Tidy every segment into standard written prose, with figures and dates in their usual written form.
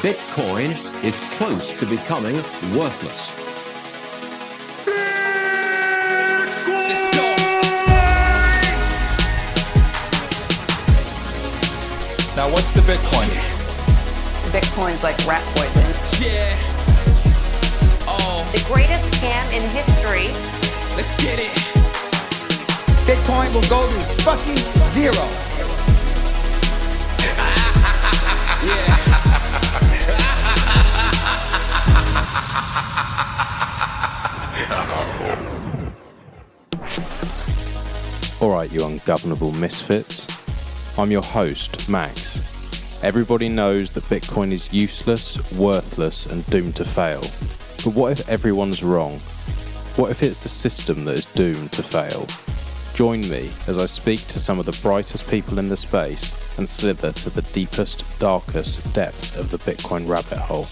Bitcoin is close to becoming worthless. Let's go. Now, what's the Bitcoin? Bitcoin's like rat poison. Yeah. Oh, The greatest scam in history. let's get it. Bitcoin will go to fucking zero. Yeah. Alright, you ungovernable misfits. I'm your host, Max. Everybody knows that Bitcoin is useless, worthless, and doomed to fail. But what if everyone's wrong? What if it's the system that is doomed to fail? Join me as I speak to some of the brightest people in the space and slither to the deepest, darkest depths of the Bitcoin rabbit hole.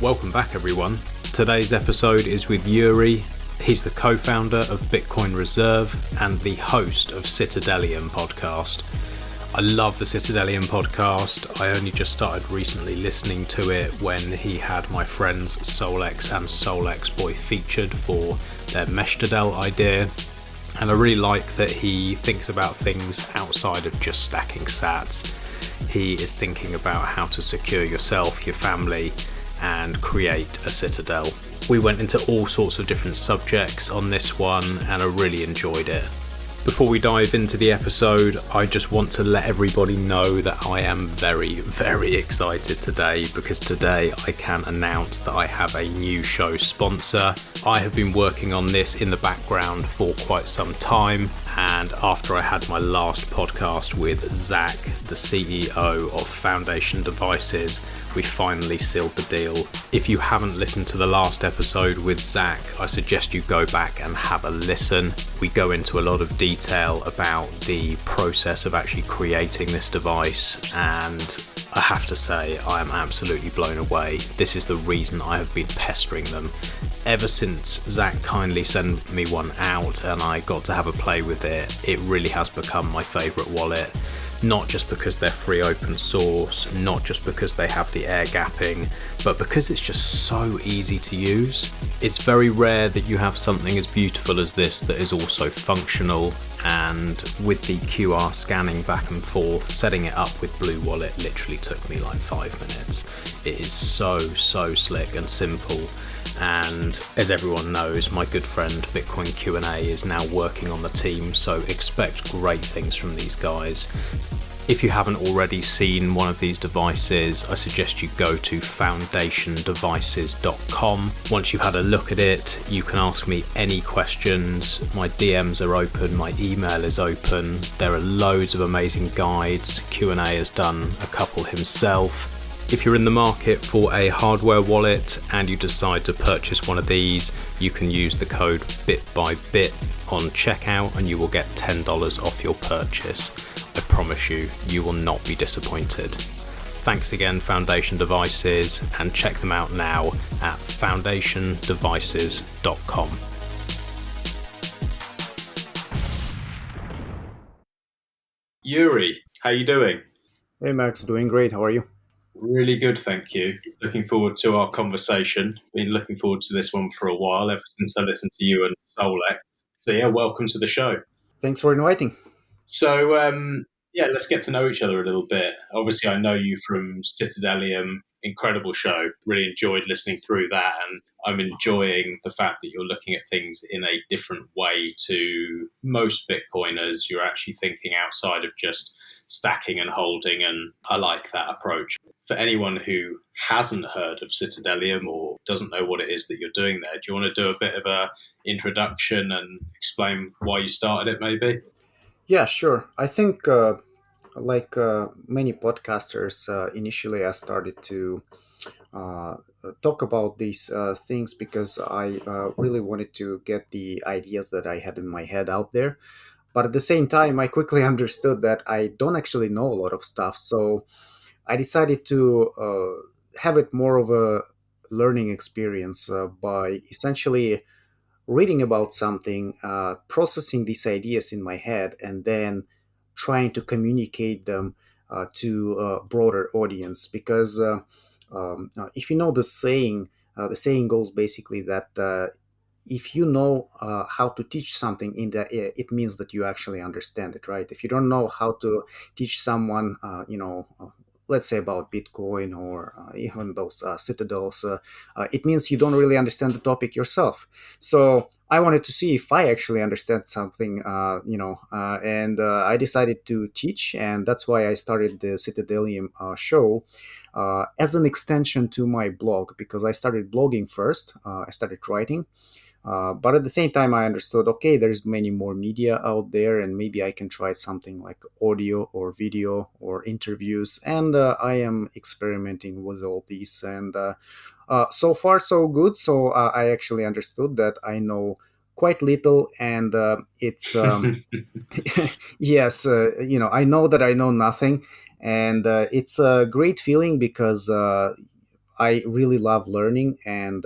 Welcome back, everyone. Today's episode is with Yuri. He's the co-founder of Bitcoin Reserve and the host of Citadelium podcast. I love the Citadelium podcast. I only just started recently listening to it when he had my friends Soulex and Soulexboy featured for their Meshtadel idea. And I really like that he thinks about things outside of just stacking sats. He is thinking about how to secure yourself, your family, and create a citadel. We went into all sorts of different subjects on this one and I really enjoyed it. Before we dive into the episode, I just want to let everybody know that I am very, very excited today because today I can announce that I have a new show sponsor. I have been working on this in the background for quite some time, and after I had my last podcast with Zach, the CEO of Foundation Devices, we finally sealed the deal. If you haven't listened to the last episode with Zach, I suggest you go back and have a listen. We go into a lot of detail about the process of actually creating this device, and I have to say I am absolutely blown away. This is the reason I have been pestering them. Ever since Zach kindly sent me one out and I got to have a play with it, it really has become my favourite wallet. Not just because they're free open source, not just because they have the air gapping, but because it's just so easy to use. It's very rare that you have something as beautiful as this that is also functional, and with the QR scanning back and forth, setting it up with Blue Wallet literally took me like 5 minutes. It is so slick and simple. And as everyone knows, my good friend Bitcoin Q&A is now working on the team, so expect great things from these guys. If you haven't already seen one of these devices, I suggest you go to foundationdevices.com. Once you've had a look at it, you can ask me any questions. My DMs are open, my email is open. There are loads of amazing guides. Q&A has done a couple himself. If you're in the market for a hardware wallet and you decide to purchase one of these, you can use the code BITBYBIT on checkout and you will get $10 off your purchase. I promise you, you will not be disappointed. Thanks again, Foundation Devices, and check them out now at foundationdevices.com. Yuri, how you doing? Hey Max, doing great. How are you? Really good, thank you. Looking forward to our conversation. Been looking forward to this one for a while, ever since I listened to you and Soulex. So yeah, welcome to the show. Thanks for inviting. So let's get to know each other a little bit. Obviously, I know you from Citadelium, incredible show. Really enjoyed listening through that, and I'm enjoying the fact that you're looking at things in a different way to most Bitcoiners. You're actually thinking outside of just stacking and holding, and I like that approach. For anyone who hasn't heard of Citadelium or doesn't know what it is that you're doing there, do you want to do a bit of a introduction and explain why you started it, maybe? Yeah, sure. I think, many podcasters, initially I started to talk about these things because I really wanted to get the ideas that I had in my head out there. But at the same time, I quickly understood that I don't actually know a lot of stuff. So I decided to have it more of a learning experience by essentially reading about something, processing these ideas in my head, and then trying to communicate them to a broader audience. Because if you know the saying goes basically that if you know how to teach something it means that you actually understand it, right? If you don't know how to teach someone let's say about Bitcoin or even those citadels, it means you don't really understand the topic yourself. So I wanted to see if I actually understand something, and I decided to teach, and that's why I started the Citadelium show as an extension to my blog, because I started blogging first. I started writing, but at the same time, I understood, okay, there's many more media out there, and maybe I can try something like audio or video or interviews. And I am experimenting with all these, and so far so good. So I actually understood that I know quite little, and it's yes, I know that I know nothing, and it's a great feeling because I really love learning, and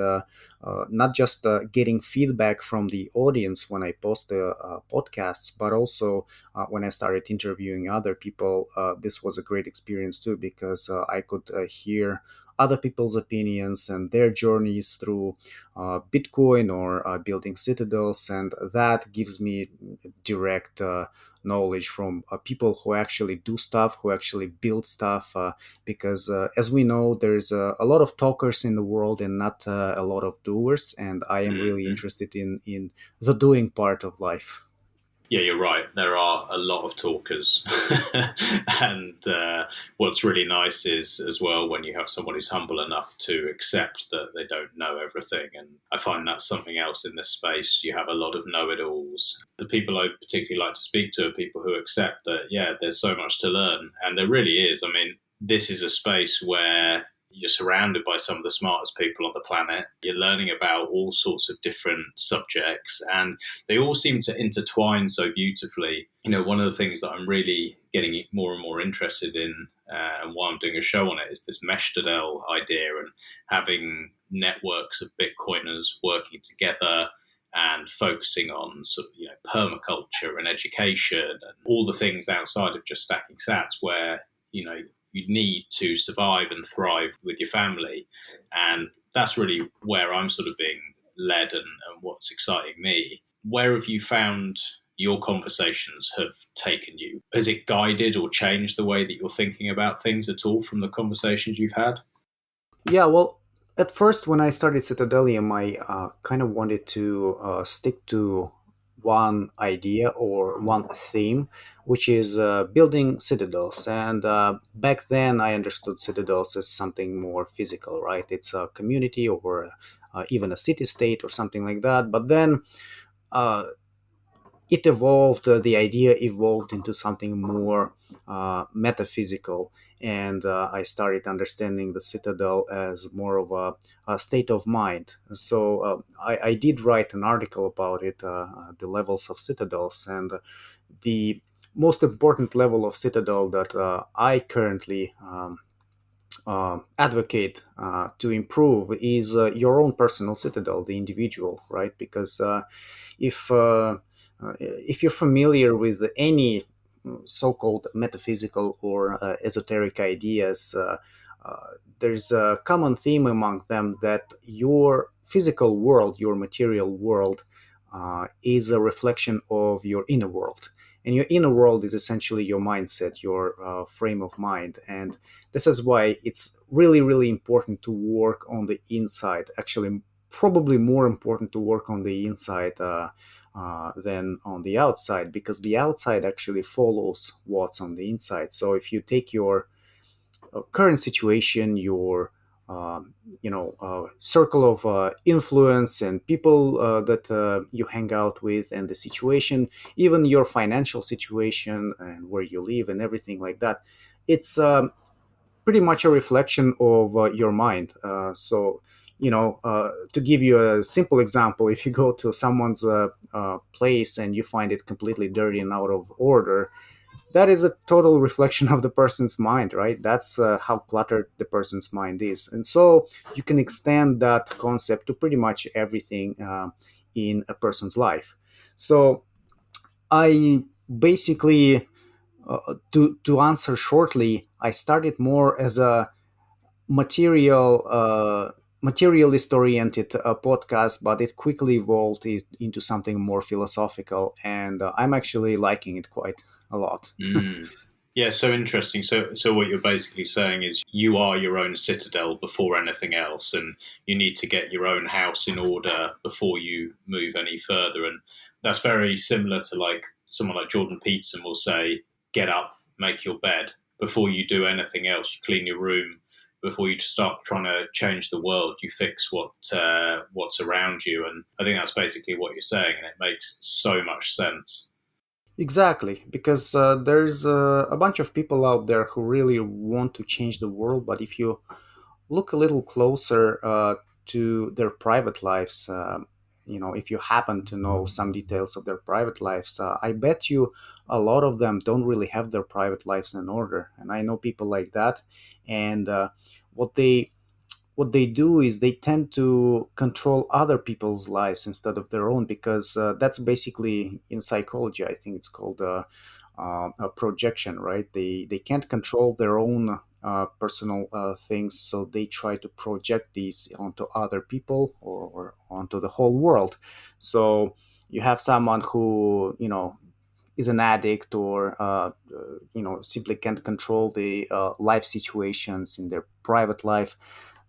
not just getting feedback from the audience when I post the podcasts, but also when I started interviewing other people. This was a great experience too, because I could hear other people's opinions and their journeys through Bitcoin or building citadels, and that gives me direct knowledge from people who actually do stuff, who actually build stuff. Because as we know, there's a lot of talkers in the world and not a lot of doers, and I am really Mhm. interested in the doing part of life. Yeah, you're right. There are a lot of talkers, and what's really nice is as well when you have someone who's humble enough to accept that they don't know everything. And I find that's something else in this space. You have a lot of know-it-alls. The people I particularly like to speak to are people who accept that, yeah, there's so much to learn, and there really is. I mean, this is a space where you're surrounded by some of the smartest people on the planet. You're learning about all sorts of different subjects, and they all seem to intertwine so beautifully. One of the things that I'm really getting more and more interested in, and why I'm doing a show on it, is this Meshtadel idea and having networks of Bitcoiners working together and focusing on sort of permaculture and education and all the things outside of just stacking sats, where you need to survive and thrive with your family. And that's really where I'm sort of being led, and what's exciting me. Where have you found your conversations have taken you? Has it guided or changed the way that you're thinking about things at all from the conversations you've had? Yeah, well, at first when I started Citadelium, I kind of wanted to stick to one idea or one theme, which is building citadels. And back then, I understood citadels as something more physical, right? It's a community or even a city state or something like that. But then uh, it evolved, the idea evolved into something more metaphysical, and I started understanding the citadel as more of a state of mind. So I did write an article about it, the levels of citadels, and the most important level of citadel that I currently advocate to improve is your own personal citadel, the individual, right? Because if you're familiar with any so-called metaphysical or esoteric ideas, there's a common theme among them that your physical world, your material world, is a reflection of your inner world. And your inner world is essentially your mindset, your frame of mind. And this is why it's really, really important to work on the inside. Actually, probably more important to work on the inside than on the outside, because the outside actually follows what's on the inside. So if you take your current situation, your circle of influence and people that you hang out with, and the situation, even your financial situation and where you live and everything like that, it's pretty much a reflection of your mind. To give you a simple example, if you go to someone's place and you find it completely dirty and out of order, that is a total reflection of the person's mind, right? That's how cluttered the person's mind is. And so you can extend that concept to pretty much everything in a person's life. So I basically to answer shortly, I started more as a materialist oriented podcast, but it quickly evolved into something more philosophical, and I'm actually liking it quite a lot. Mm. Yeah, so interesting. So what you're basically saying is you are your own citadel before anything else, and you need to get your own house in order before you move any further. And that's very similar to like someone like Jordan Peterson will say, "Get up, make your bed before you do anything else. You clean your room before you start trying to change the world. You fix what's around you." And I think that's basically what you're saying, and it makes so much sense. Exactly, because there's a bunch of people out there who really want to change the world, but if you look a little closer to their private lives, if you happen to know some details of their private lives, I bet you a lot of them don't really have their private lives in order. And I know people like that. And what they what they do is they tend to control other people's lives instead of their own, because that's basically, in psychology, I think it's called a projection, right? They can't control their own personal things, so they try to project these onto other people, or onto the whole world. So you have someone who, is an addict, or simply can't control the life situations in their private life.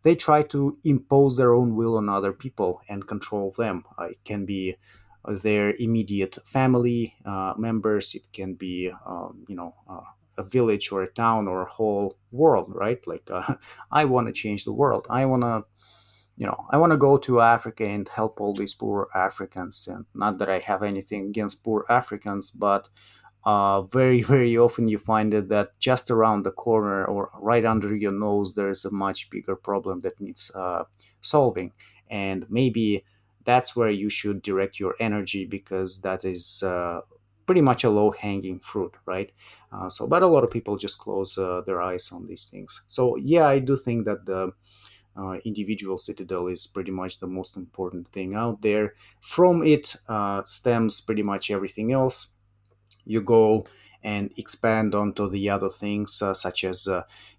They try to impose their own will on other people and control them. It can be their immediate family members. It can be a village or a town or a whole world, right? Like I want to change the world. I want to go to Africa and help all these poor Africans. And not that I have anything against poor Africans, but very, very often you find it that just around the corner or right under your nose, there's a much bigger problem that needs solving. And maybe that's where you should direct your energy, because that is pretty much a low hanging fruit, right? But a lot of people just close their eyes on these things. So, yeah, I do think that the individual citadel is pretty much the most important thing out there. From it stems pretty much everything else. You go and expand onto the other things, such as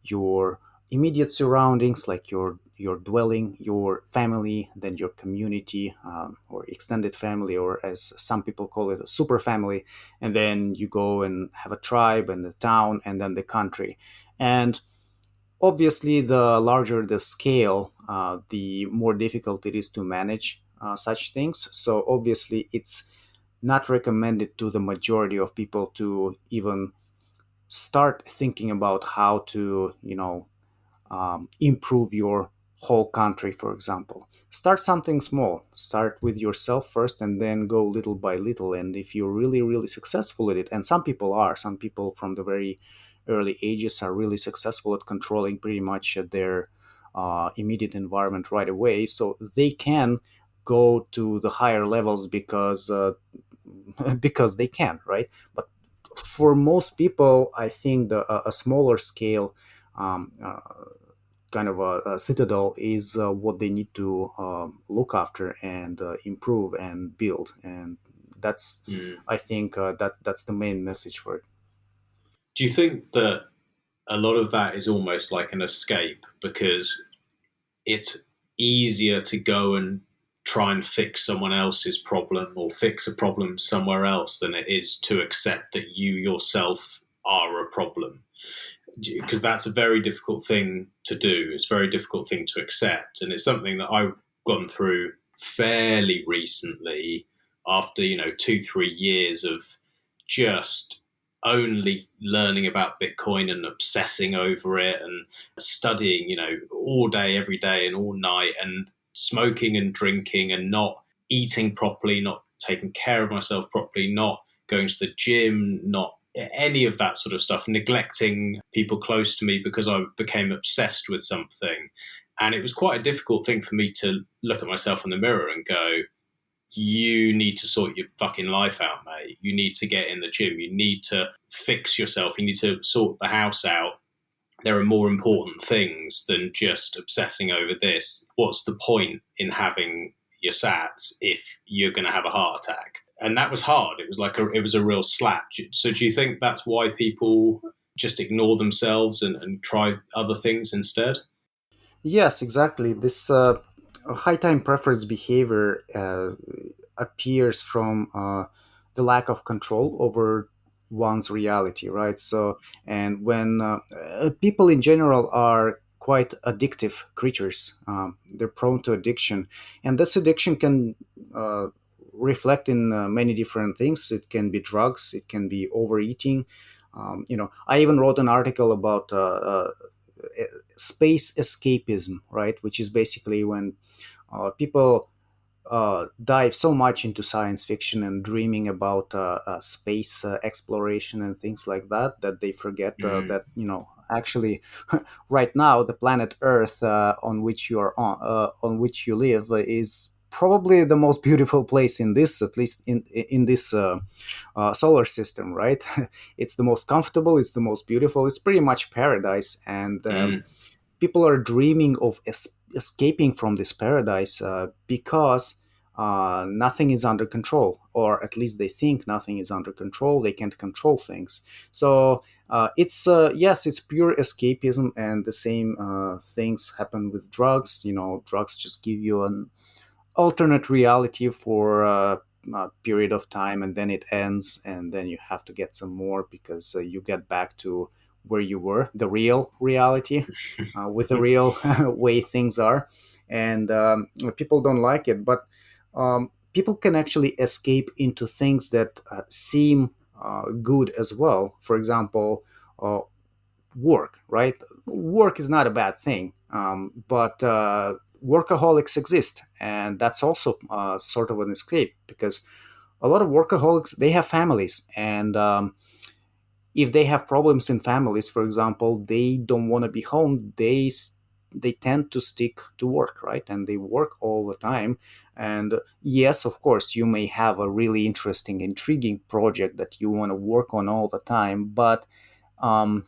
your immediate surroundings, like your dwelling, your family, then your community, or extended family, or as some people call it, a super family. And then you go and have a tribe and the town and then the country. And obviously, the larger the scale, the more difficult it is to manage such things. So obviously, it's not recommended to the majority of people to even start thinking about how to, improve your whole country, for example. Start something small. Start with yourself first, and then go little by little. And if you're really, really successful at it, and some people from the very early ages are really successful at controlling pretty much their immediate environment right away, so they can go to the higher levels because because they can, right? But for most people, I think a smaller scale um, uh, kind of a citadel is what they need to look after and improve and build. And that's, Mm. I think, that's the main message for it. Do you think that a lot of that is almost like an escape because it's easier to go and try and fix someone else's problem or fix a problem somewhere else than it is to accept that you yourself are a problem? Because that's a very difficult thing to do. It's a very difficult thing to accept. And it's something that I've gone through fairly recently after, 2, 3 years of just only learning about Bitcoin and obsessing over it and studying, all day, every day, and all night, and smoking and drinking and not eating properly, not taking care of myself properly, not going to the gym, not any of that sort of stuff, neglecting people close to me because I became obsessed with something. And it was quite a difficult thing for me to look at myself in the mirror and go, you need to sort your fucking life out, mate. You need to get in the gym. You need to fix yourself. You need to sort the house out. There are more important things than just obsessing over this. What's the point in having your sats if you're going to have a heart attack? and that was hard. It was it was a real slap. So do you think that's why people just ignore themselves and try other things instead? Yes, exactly. This high time preference behavior appears from the lack of control over one's reality, right? So, and when people in general are quite addictive creatures, they're prone to addiction, and this addiction can reflect in many different things. It can be drugs, it can be overeating. I even wrote an article about space escapism, right? Which is basically when people dive so much into science fiction and dreaming about space exploration and things like that that they forget Mm, that actually right now the planet Earth on which you are on which you live is probably the most beautiful place in this, at least in this solar system, right? It's the most comfortable, it's the most beautiful, it's pretty much paradise, and mm, people are dreaming of escaping from this paradise because nothing is under control, or at least they think nothing is under control. They can't control things. So it's yes, it's pure escapism, and the same things happen with drugs. Drugs just give you an alternate reality for a period of time, and then it ends, and then you have to get some more because you get back to where you were, the real reality, with the real way things are. And people don't like it, but people can actually escape into things that seem good as well. For example, work, right? Work is not a bad thing, but workaholics exist, and that's also sort of an escape because a lot of workaholics, they have families, and if they have problems in families, for example, they don't want to be home. They tend to stick to work, right? And they work all the time. And yes, of course, you may have a really interesting, intriguing project that you want to work on all the time, but um,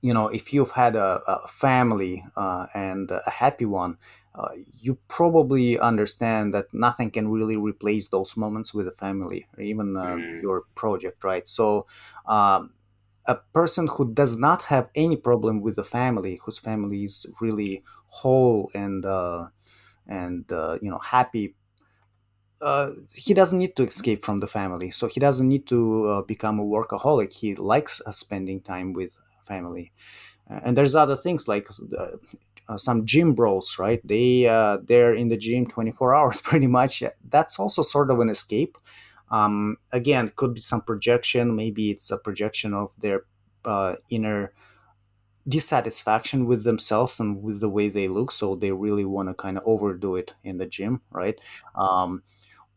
if you've had a family and a happy one, you probably understand that nothing can really replace those moments with a family or even mm, your project, right? So a person who does not have any problem with the family, whose family is really whole and happy, he doesn't need to escape from the family. So he doesn't need to become a workaholic. He likes spending time with family. And there's other things like some gym bros, right? They're in the gym 24 hours pretty much. That's also sort of an escape. Again, could be some projection. Maybe it's a projection of their inner dissatisfaction with themselves and with the way they look, so they really want to kind of overdo it in the gym, right? um,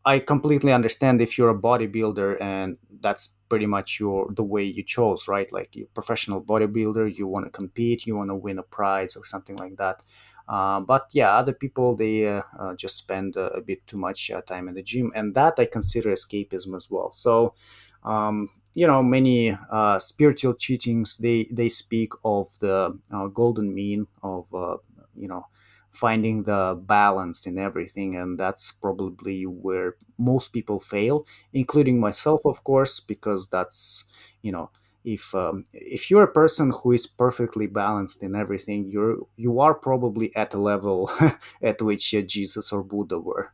I completely understand if you're a bodybuilder and that's pretty much the way you chose, right? Like you're a professional bodybuilder, you want to compete, you want to win a prize or something like that. But yeah, other people, they just spend a bit too much time in the gym, and that I consider escapism as well. So many spiritual teachings, they speak of the golden mean of you know finding the balance in everything, and that's probably where most people fail, including myself, of course, because that's if you're a person who is perfectly balanced in everything, you are probably at a level at which Jesus or Buddha were.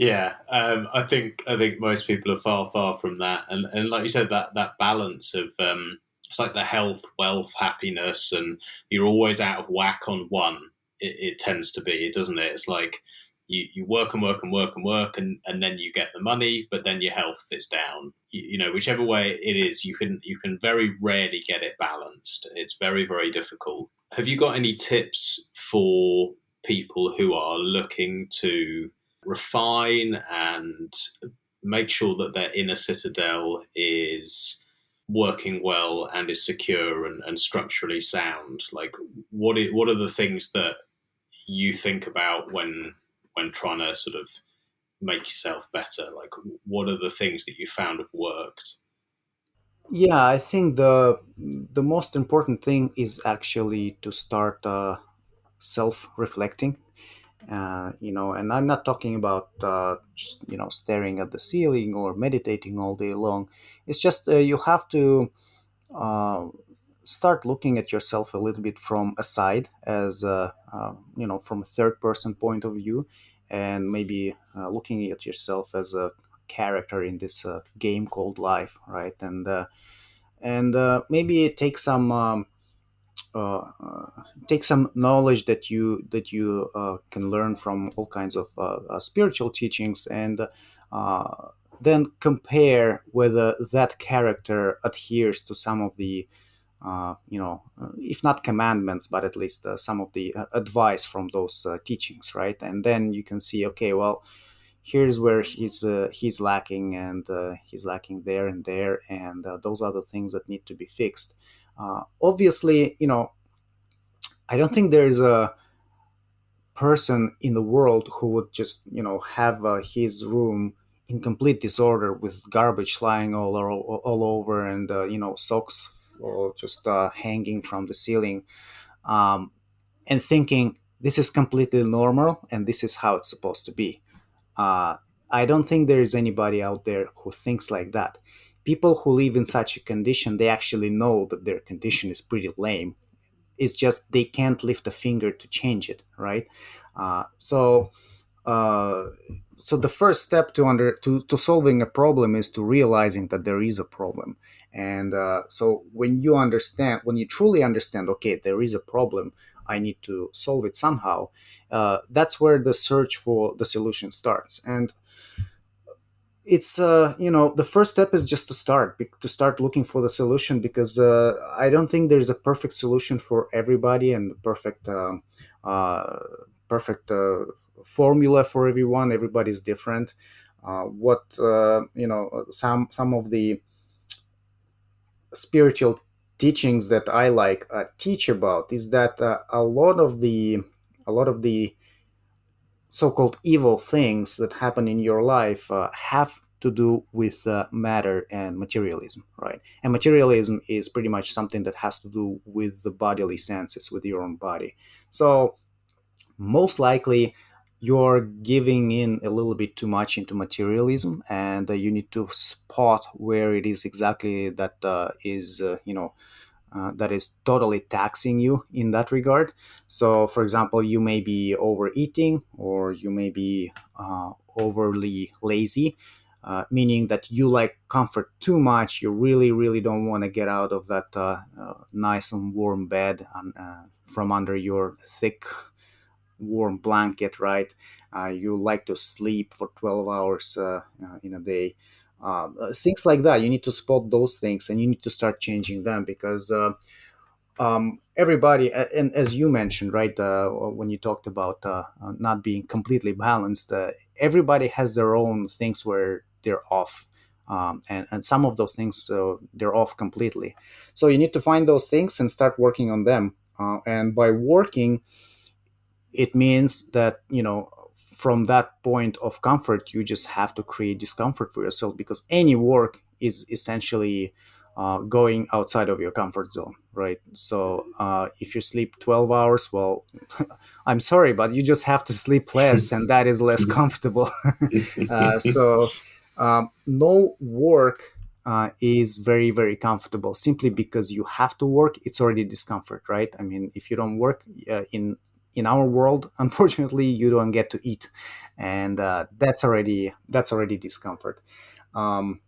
yeah, I think most people are far from that, and like you said, that balance of it's like the health, wealth, happiness, and you're always out of whack on one. It tends to be, doesn't it? It's like you work and work and work and work, and then you get the money, but then your health is down. Whichever way it is, you can very rarely get it balanced. It's very very difficult. Have you got any tips for people who are looking to refine and make sure that their inner citadel is working well and is secure and structurally sound? Like, what are the things that you think about when trying to sort of make yourself better? Like, what are the things that you found have worked? Yeah, I think the most important thing is actually to start self reflecting And I'm not talking about just staring at the ceiling or meditating all day long. It's just you have to uh, start looking at yourself a little bit from aside, as from a third person point of view, and maybe looking at yourself as a character in this game called life, right? And maybe uh, uh, take some knowledge that you can learn from all kinds of spiritual teachings, and uh, then compare whether that character adheres to some of the if not commandments, but at least some of the advice from those teachings, right? And then you can see, okay, well, here's where he's lacking, and he's lacking there and there, and those are the things that need to be fixed. Obviously, I don't think there's a person in the world who would just have his room in complete disorder with garbage lying all over, and socks just hanging from the ceiling, um, and thinking this is completely normal and this is how it's supposed to be. uh, I don't think there is anybody out there who thinks like that. People who live in such a condition, they actually know that their condition is pretty lame. It's just they can't lift a finger to change it, right? So uh, so the first step to solving a problem is to realizing that there is a problem. And so when you truly understand, okay, there is a problem, I need to solve it somehow. That's where the search for the solution starts. And it's the first step is just to start looking for the solution, because I don't think there's a perfect solution for everybody, and the uh, perfect formula for everyone. Everybody's different. What some of the spiritual teachings that I like teach about is that a lot of the so-called evil things that happen in your life have to do with matter and materialism, right? And materialism is pretty much something that has to do with the bodily senses, with your own body. So most likely you're giving in a little bit too much into materialism, and you need to spot where it is exactly that that is totally taxing you in that regard. So, for example, you may be overeating, or you may be overly lazy, meaning that you like comfort too much. You really, really don't want to get out of that nice and warm bed from under your thick, warm blanket, right? You like to sleep for 12 hours in a day. Things like that. You need to spot those things, and you need to start changing them, because everybody, and as you mentioned, right, when you talked about not being completely balanced, everybody has their own things where they're off. And some of those things, they're off completely. So you need to find those things and start working on them. And by working, it means that from that point of comfort, you just have to create discomfort for yourself, because any work is essentially going outside of your comfort zone, right? So if you sleep 12 hours, well, I'm sorry, but you just have to sleep less, and that is less comfortable. So no work is very, very comfortable. Simply because you have to work, it's already discomfort, right? I mean, if you don't work in our world, unfortunately, you don't get to eat, and that's already discomfort. Um,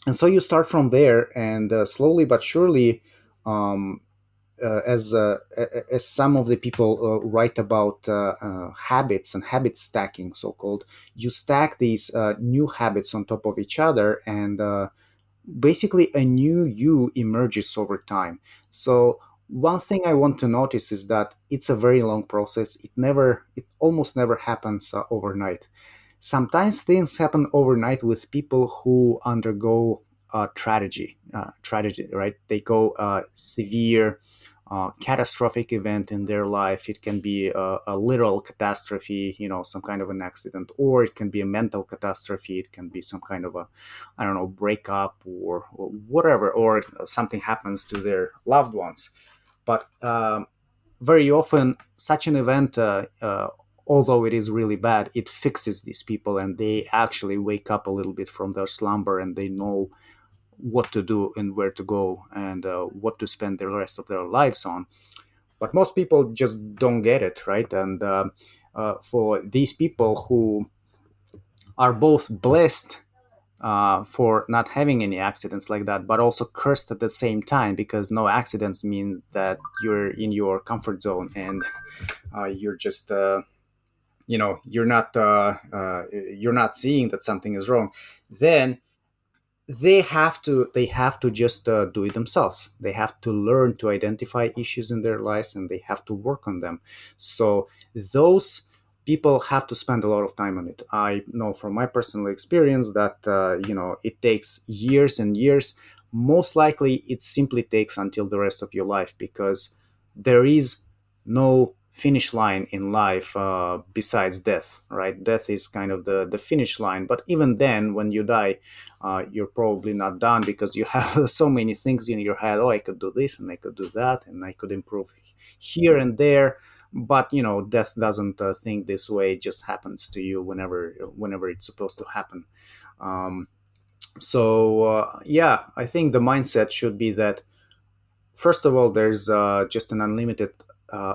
and so you start from there, and slowly but surely, um, as some of the people write about habits and habit stacking, so called, you stack these new habits on top of each other, and basically a new you emerges over time. So one thing I want to notice is that it's a very long process. It almost never happens overnight. Sometimes things happen overnight with people who undergo tragedy, right? They go severe, catastrophic event in their life. It can be a literal catastrophe, some kind of an accident, or it can be a mental catastrophe. It can be some kind of a, I don't know, breakup, or whatever, or something happens to their loved ones. But very often, such an event although it is really bad, it fixes these people, and they actually wake up a little bit from their slumber, and they know what to do and where to go, and what to spend the rest of their lives on. But most people just don't get it, right? And for these people who are both blessed for not having any accidents like that, but also cursed at the same time, because no accidents means that you're in your comfort zone, and you're just you're not seeing that something is wrong. Then they have to just do it themselves. They have to learn to identify issues in their lives, and they have to work on them. So those people have to spend a lot of time on it. I know from my personal experience that it takes years and years. Most likely it simply takes until the rest of your life, because there is no finish line in life besides death, right? Death is kind of the finish line. But even then, when you die, you're probably not done, because you have so many things in your head. Oh, I could do this and I could do that and I could improve here and there. But death doesn't think this way. It just happens to you whenever it's supposed to happen. So I think the mindset should be that, first of all, there's just an unlimited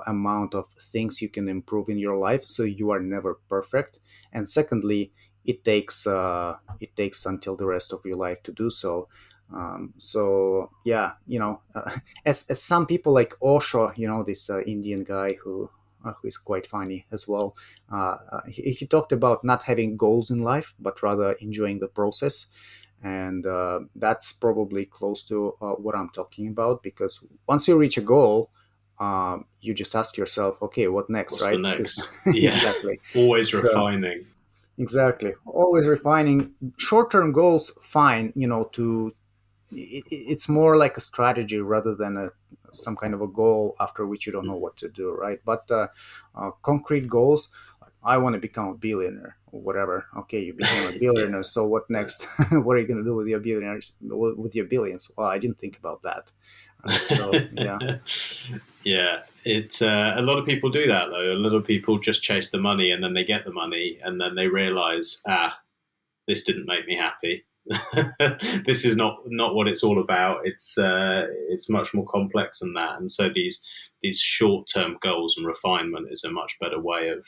amount of things you can improve in your life, so you are never perfect. And secondly, it takes until the rest of your life to do so. As some people like Osho, this Indian guy who is quite funny as well. He talked about not having goals in life, but rather enjoying the process. And that's probably close to what I'm talking about, because once you reach a goal, you just ask yourself, okay, what next? What's Right? the next? Yeah. Exactly. Always So, refining. exactly. Always refining. Short-term goals, fine. It's more like a strategy rather than some kind of a goal after which you don't know what to do, right? But concrete goals, like, I want to become a billionaire or whatever. Okay, you became a billionaire, Yeah. so what next? What are you going to do with your billionaires, with your billions? Well, I didn't think about that. Right? So yeah. Yeah, it's a lot of people do that though. A lot of people just chase the money, and then they get the money, and then they realize, this didn't make me happy. This is not what it's all about. It's much more complex than that, and so these short term goals and refinement is a much better way of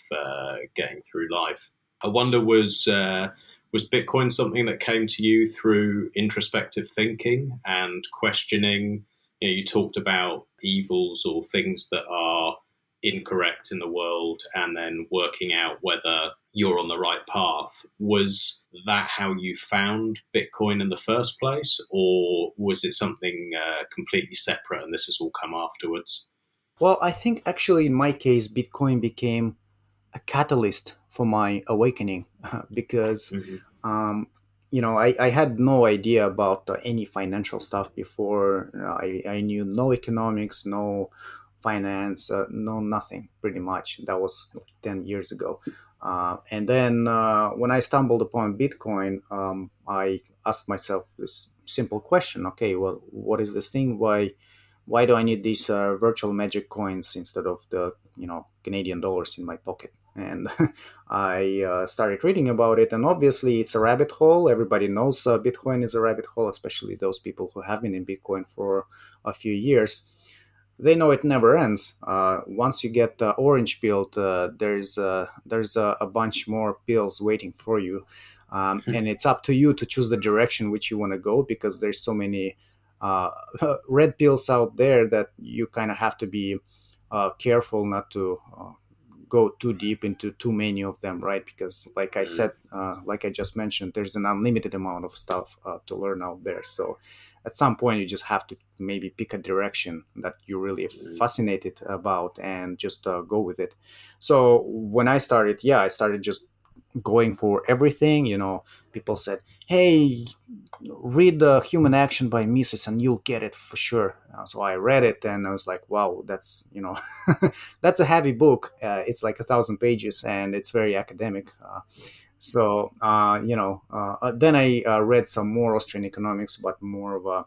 getting through life. I wonder, was Bitcoin something that came to you through introspective thinking and questioning? You talked about evils or things that are incorrect in the world, and then working out whether you're on the right path. Was that how you found Bitcoin in the first place, or was it something completely separate and this has all come afterwards? Well, I think actually in my case, Bitcoin became a catalyst for my awakening, because Mm-hmm. um, I had no idea about any financial stuff before. I knew no economics, no finance, no nothing, pretty much. That was like 10 years ago. And then when I stumbled upon Bitcoin, I asked myself this simple question. Okay, well, what is this thing? Why do I need these virtual magic coins instead of the Canadian dollars in my pocket? And I started reading about it, and obviously it's a rabbit hole. Everybody knows Bitcoin is a rabbit hole, especially those people who have been in Bitcoin for a few years. They know it never ends. Once you get orange pilled, there's a bunch more pills waiting for you, and it's up to you to choose the direction which you want to go, because there's so many uh, red pills out there that you kind of have to be careful not to go too deep into too many of them, right? Because like I said, like I just mentioned, there's an unlimited amount of stuff to learn out there. So at some point you just have to maybe pick a direction that you're really fascinated about and just go with it. So when I started just going for everything. People said, hey, read the Human Action by Mises and you'll get it for sure. So I read it and I was like, wow, that's that's a heavy book. It's like 1,000 pages and it's very academic. Then I read some more Austrian economics, but more of a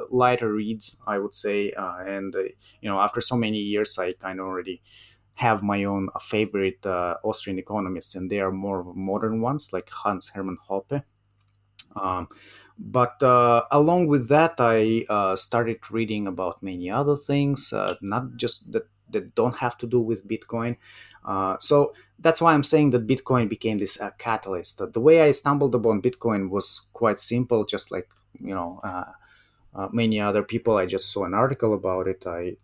lighter reads, I would say. And after so many years, I kind of already have my own favorite Austrian economists, and they are more modern ones, like Hans Hermann Hoppe. Um, but along with that, I started reading about many other things, not just that don't have to do with Bitcoin. So that's why I'm saying that Bitcoin became this catalyst. The way I stumbled upon Bitcoin was quite simple, just like many other people. I just saw an article about it. I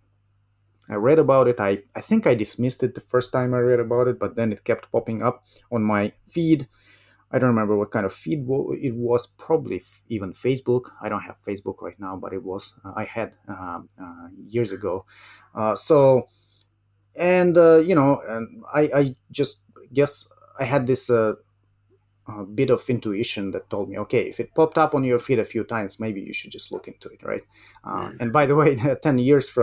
read about it. I think I dismissed it the first time I read about it, but then it kept popping up on my feed. I don't remember what kind of feed it was. Probably even Facebook. I don't have Facebook right now, but it was. I had years ago. So and and I just guess I had this bit of intuition that told me, okay, if it popped up on your feed a few times, maybe you should just look into it, right? And by the way, 10 years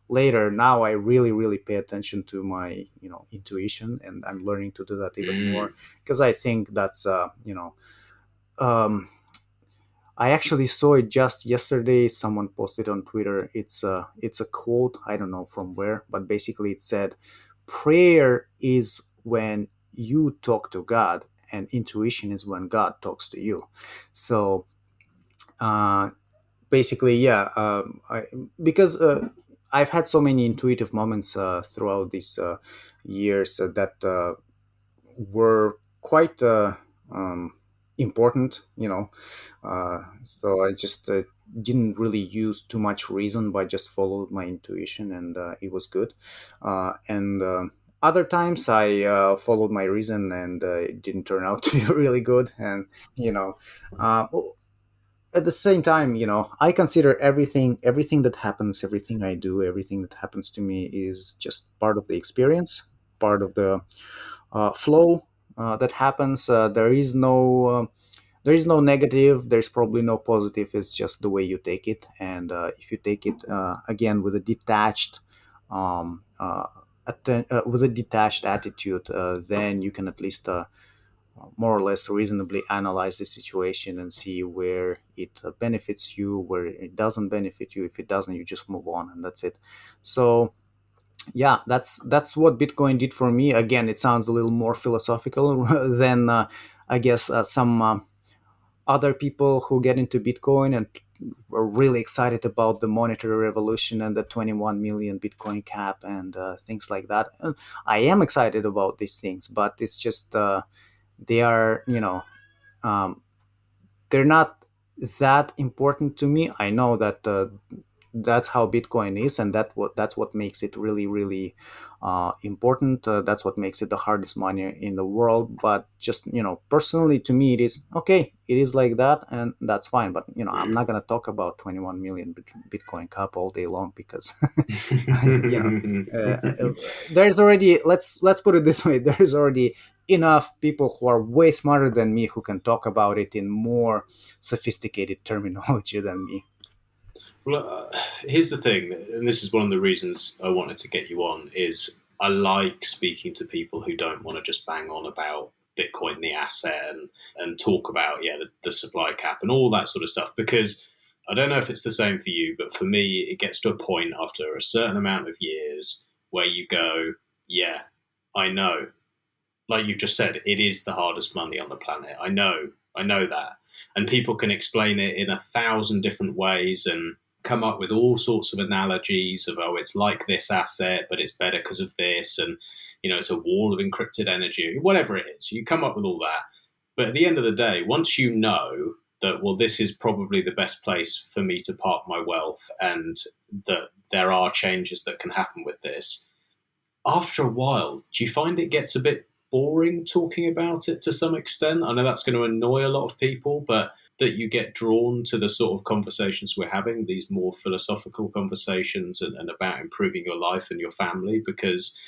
later, now I really pay attention to my intuition, and I'm learning to do that even more, because I think that's um, I actually saw it just yesterday. Someone posted on Twitter. It's a quote. I don't know from where, but basically it said, "Prayer is when you talk to God, and intuition is when God talks to you." So uh, basically, yeah. Because I've had so many intuitive moments throughout these years that were quite important, so I just didn't really use too much reason, but just followed my intuition, and it was good. And other times I followed my reason, and it didn't turn out to be really good. And you know, uh, at the same time, I consider everything that happens, everything I do, everything that happens to me is just part of the experience, part of the flow that happens. There is no negative. There's probably no positive. It's just the way you take it. And if you take it again with a detached, with a detached attitude, then you can at least more or less reasonably analyze the situation and see where it benefits you, where it doesn't benefit you. If it doesn't, you just move on, and that's it. So yeah, that's what Bitcoin did for me. Again, it sounds a little more philosophical than I guess some other people who get into Bitcoin and are really excited about the monetary revolution and the 21 million Bitcoin cap and things like that. And I am excited about these things, but it's just they are, they're not that important to me. I know that that's how Bitcoin is, and that's what makes it really important. That's what makes it the hardest money in the world. But just personally, to me, it is okay. It is like that, and that's fine. But I'm not gonna talk about 21 million Bitcoin cap all day long, because there's already, let's put it this way, there's already enough people who are way smarter than me who can talk about it in more sophisticated terminology than me. Well, here's the thing, and this is one of the reasons I wanted to get you on, is I like speaking to people who don't want to just bang on about Bitcoin, the asset, and talk about, the supply cap and all that sort of stuff, because I don't know if it's the same for you, but for me, it gets to a point after a certain amount of years where you go, yeah, I know. Like you've just said, it is the hardest money on the planet. I know that. And people can explain it in 1,000 different ways and come up with all sorts of analogies of, oh, it's like this asset, but it's better because of this. And, it's a wall of encrypted energy, whatever it is. You come up with all that. But at the end of the day, once you know that, well, this is probably the best place for me to park my wealth, and that there are changes that can happen with this, after a while, do you find it gets a bit boring talking about it to some extent? I know that's going to annoy a lot of people, but that you get drawn to the sort of conversations we're having, these more philosophical conversations and about improving your life and your family, because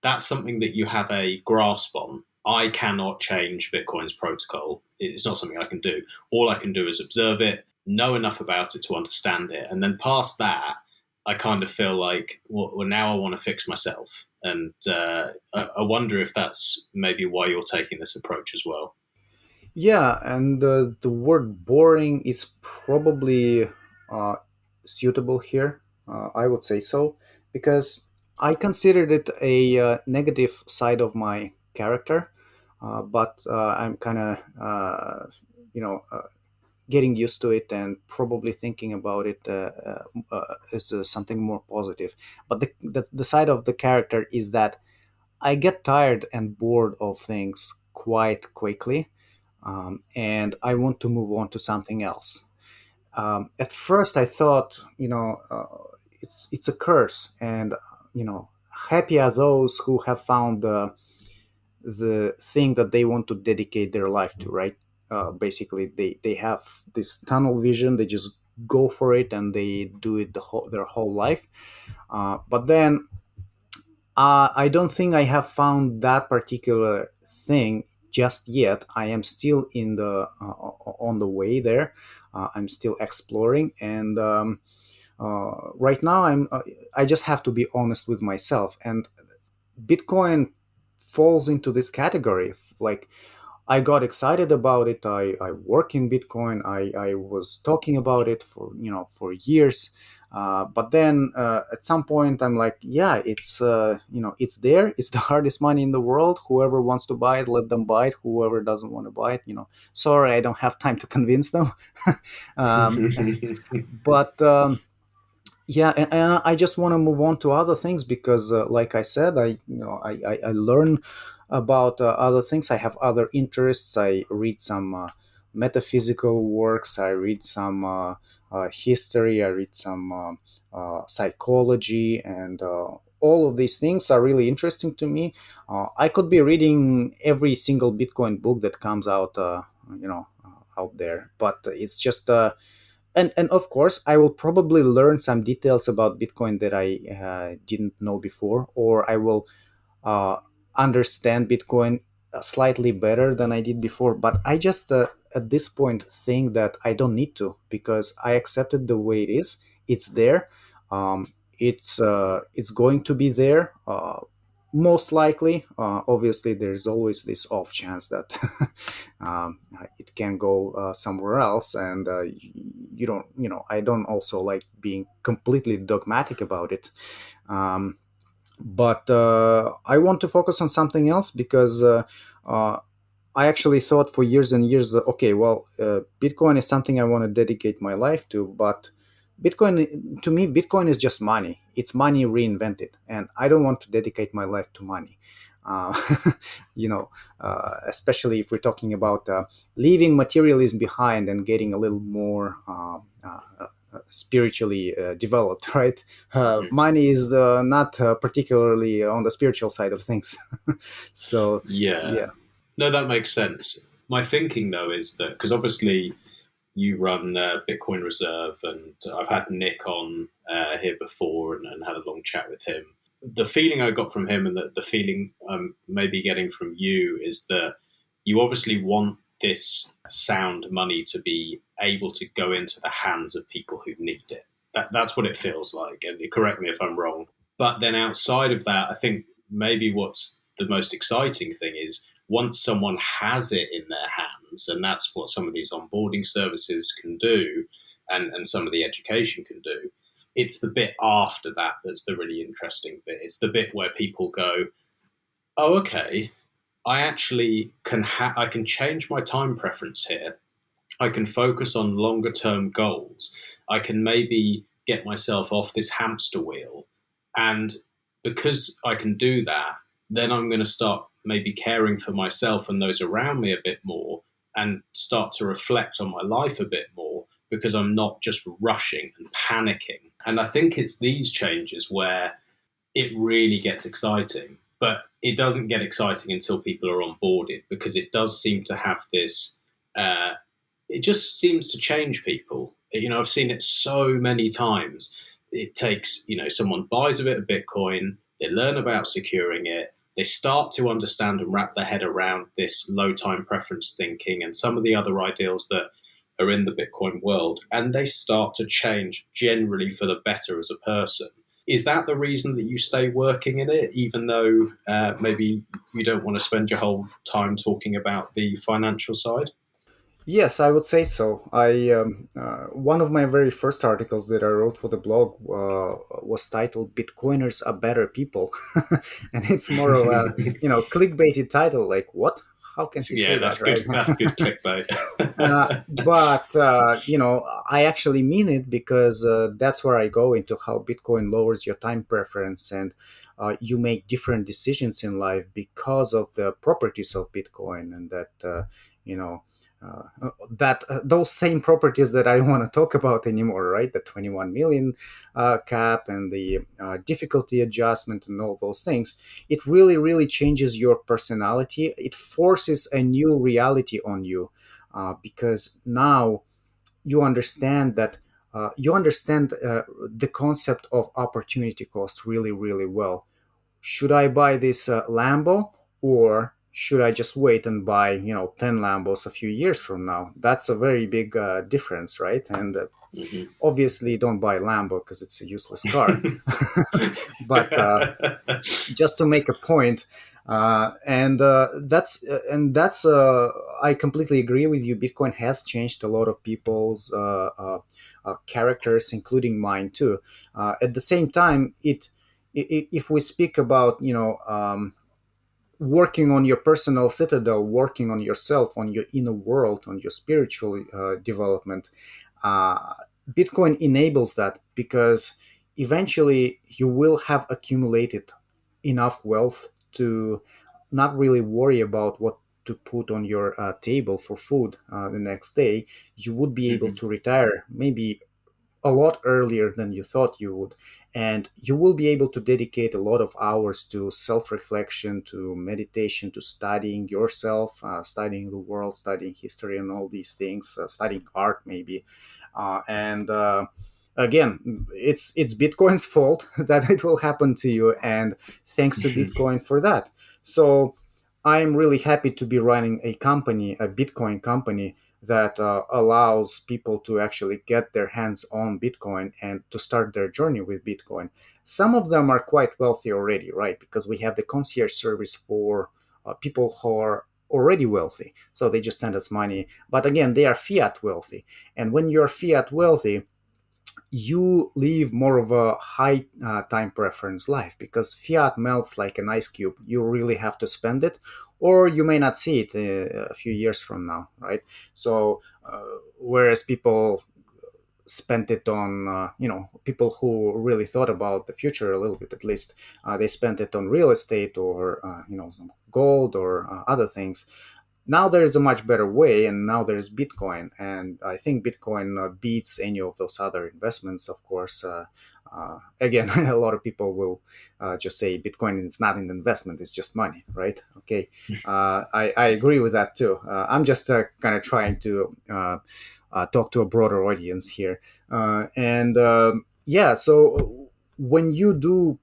that's something that you have a grasp on. I cannot change Bitcoin's protocol. It's not something I can do. All I can do is observe it, know enough about it to understand it. And then past that, I kind of feel like, well, now I want to fix myself. And I wonder if that's maybe why you're taking this approach as well. Yeah, and the word boring is probably uh, suitable here. I would say so, because I considered it a negative side of my character, but I'm kind of you know getting used to it and probably thinking about it as something more positive. But the side of the character is that I get tired and bored of things quite quickly, and I want to move on to something else. At first, I thought, it's a curse, and happy are those who have found the thing that they want to dedicate their life to. Right? Basically, they have this tunnel vision. They just go for it, and they do it their whole life. But then I don't think I have found that particular thing just yet. I am still in the on the way there. I'm still exploring, and right now I just have to be honest with myself. And Bitcoin falls into this category. Like, I got excited about it. I work in Bitcoin. I was talking about it for for years. But then at some point I'm like, yeah, it's it's there. It's the hardest money in the world. Whoever wants to buy it, let them buy it. Whoever doesn't want to buy it, sorry, I don't have time to convince them. um, but yeah, and I just want to move on to other things because like I said, I learn about other things. I have other interests. I read some metaphysical works. I read some history. I read some psychology, and all of these things are really interesting to me. I could be reading every single Bitcoin book that comes out out there, but it's just and of course I will probably learn some details about Bitcoin that I didn't know before, or I will uh, understand Bitcoin slightly better than I did before. But I just at this point think that I don't need to, because I accepted the way it is. It's there. It's going to be there. Most likely, obviously, there's always this off chance that it can go somewhere else, and you don't. I don't also like being completely dogmatic about it. Um, but I want to focus on something else because uh, I actually thought for years and years that, okay, well, Bitcoin is something I want to dedicate my life to, but to me, Bitcoin is just money. It's money reinvented, and I don't want to dedicate my life to money. Uh, especially if we're talking about leaving materialism behind and getting a little more spiritually developed, right? Money is not particularly on the spiritual side of things. So, Yeah. yeah. No, that makes sense. My thinking, though, is that because obviously you run Bitcoin Reserve, and I've had Nick on here before and had a long chat with him. The feeling I got from him, and the feeling I'm maybe getting from you, is that you obviously want this sound money to be able to go into the hands of people who need it. That's what it feels like, and correct me if I'm wrong. But then outside of that, I think maybe what's the most exciting thing is once someone has it in their hands, and that's what some of these onboarding services can do, and some of the education can do, it's the bit after that that's the really interesting bit. It's the bit where people go, oh, okay, I actually I can change my time preference here. I can focus on longer term goals. I can maybe get myself off this hamster wheel. And because I can do that, then I'm going to start maybe caring for myself and those around me a bit more, and start to reflect on my life a bit more, because I'm not just rushing and panicking. And I think it's these changes where it really gets exciting. But it doesn't get exciting until people are onboarded, because it does seem to have this. It just seems to change people. I've seen it so many times. It takes, someone buys a bit of Bitcoin, they learn about securing it, they start to understand and wrap their head around this low time preference thinking and some of the other ideals that are in the Bitcoin world, and they start to change generally for the better as a person. Is that the reason that you stay working in it, even though maybe you don't want to spend your whole time talking about the financial side? Yes, I would say so. I One of my very first articles that I wrote for the blog was titled "Bitcoiners are better people," and it's more of a clickbaity title. Like, what? How can he Yeah, say that, that's good. right? That's good clickbait. But I actually mean it because that's where I go into how Bitcoin lowers your time preference and you make different decisions in life because of the properties of Bitcoin, and that you know. That those same properties that I don't want to talk about anymore, right? The 21 million cap and the difficulty adjustment and all those things. It really, really changes your personality. It forces a new reality on you because now you understand that you understand the concept of opportunity cost really, really well. Should I buy this Lambo, or should I just wait and buy 10 Lambos a few years from now? That's a very big difference, right? And obviously don't buy Lambo because it's a useless car. But just to make a point, and that's I completely agree with you. Bitcoin has changed a lot of people's characters, including mine too. At the same time, if we speak about working on your personal citadel, working on yourself, on your inner world, on your spiritual development, uh, Bitcoin enables that because eventually you will have accumulated enough wealth to not really worry about what to put on your table for food the next day. You would be able to retire maybe a lot earlier than you thought you would. And you will be able to dedicate a lot of hours to self reflection, to meditation, to studying yourself, studying the world, studying history, and all these things, studying art, maybe. And Again, it's Bitcoin's fault that it will happen to you. And thanks to Bitcoin for that. So I'm really happy to be running a company, a Bitcoin company that allows people to actually get their hands on Bitcoin and to start their journey with Bitcoin. Some of them are quite wealthy already, right? Because we have the concierge service for people who are already wealthy. So they just send us money. But again, they are fiat wealthy. And when you're fiat wealthy, you live more of a high time preference life because fiat melts like an ice cube. You really have to spend it, or you may not see it a few years from now, right? So, whereas people spent it on, people who really thought about the future a little bit at least, they spent it on real estate or, some gold or other things. Now there's a much better way, and now there's Bitcoin, and I think Bitcoin beats any of those other investments. Of course, again, a lot of people will just say Bitcoin is not an investment; it's just money, right? Okay, I agree with that too. I'm just kind of trying to talk to a broader audience here, and yeah. So when you do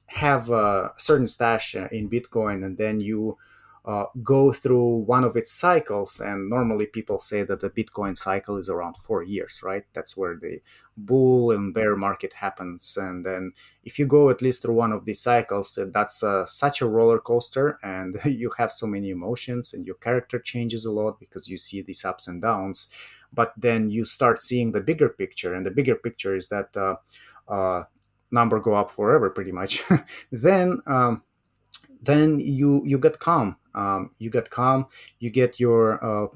have a certain stash in Bitcoin, and then you go through one of its cycles. And normally people say that the Bitcoin cycle is around 4 years, right? That's where the bull and bear market happens. And then if you go at least through one of these cycles, that's such a roller coaster, and you have so many emotions, and your character changes a lot because you see these ups and downs. But then you start seeing the bigger picture, and the bigger picture is that number go up forever, pretty much. then then you get calm. You get calm. You get your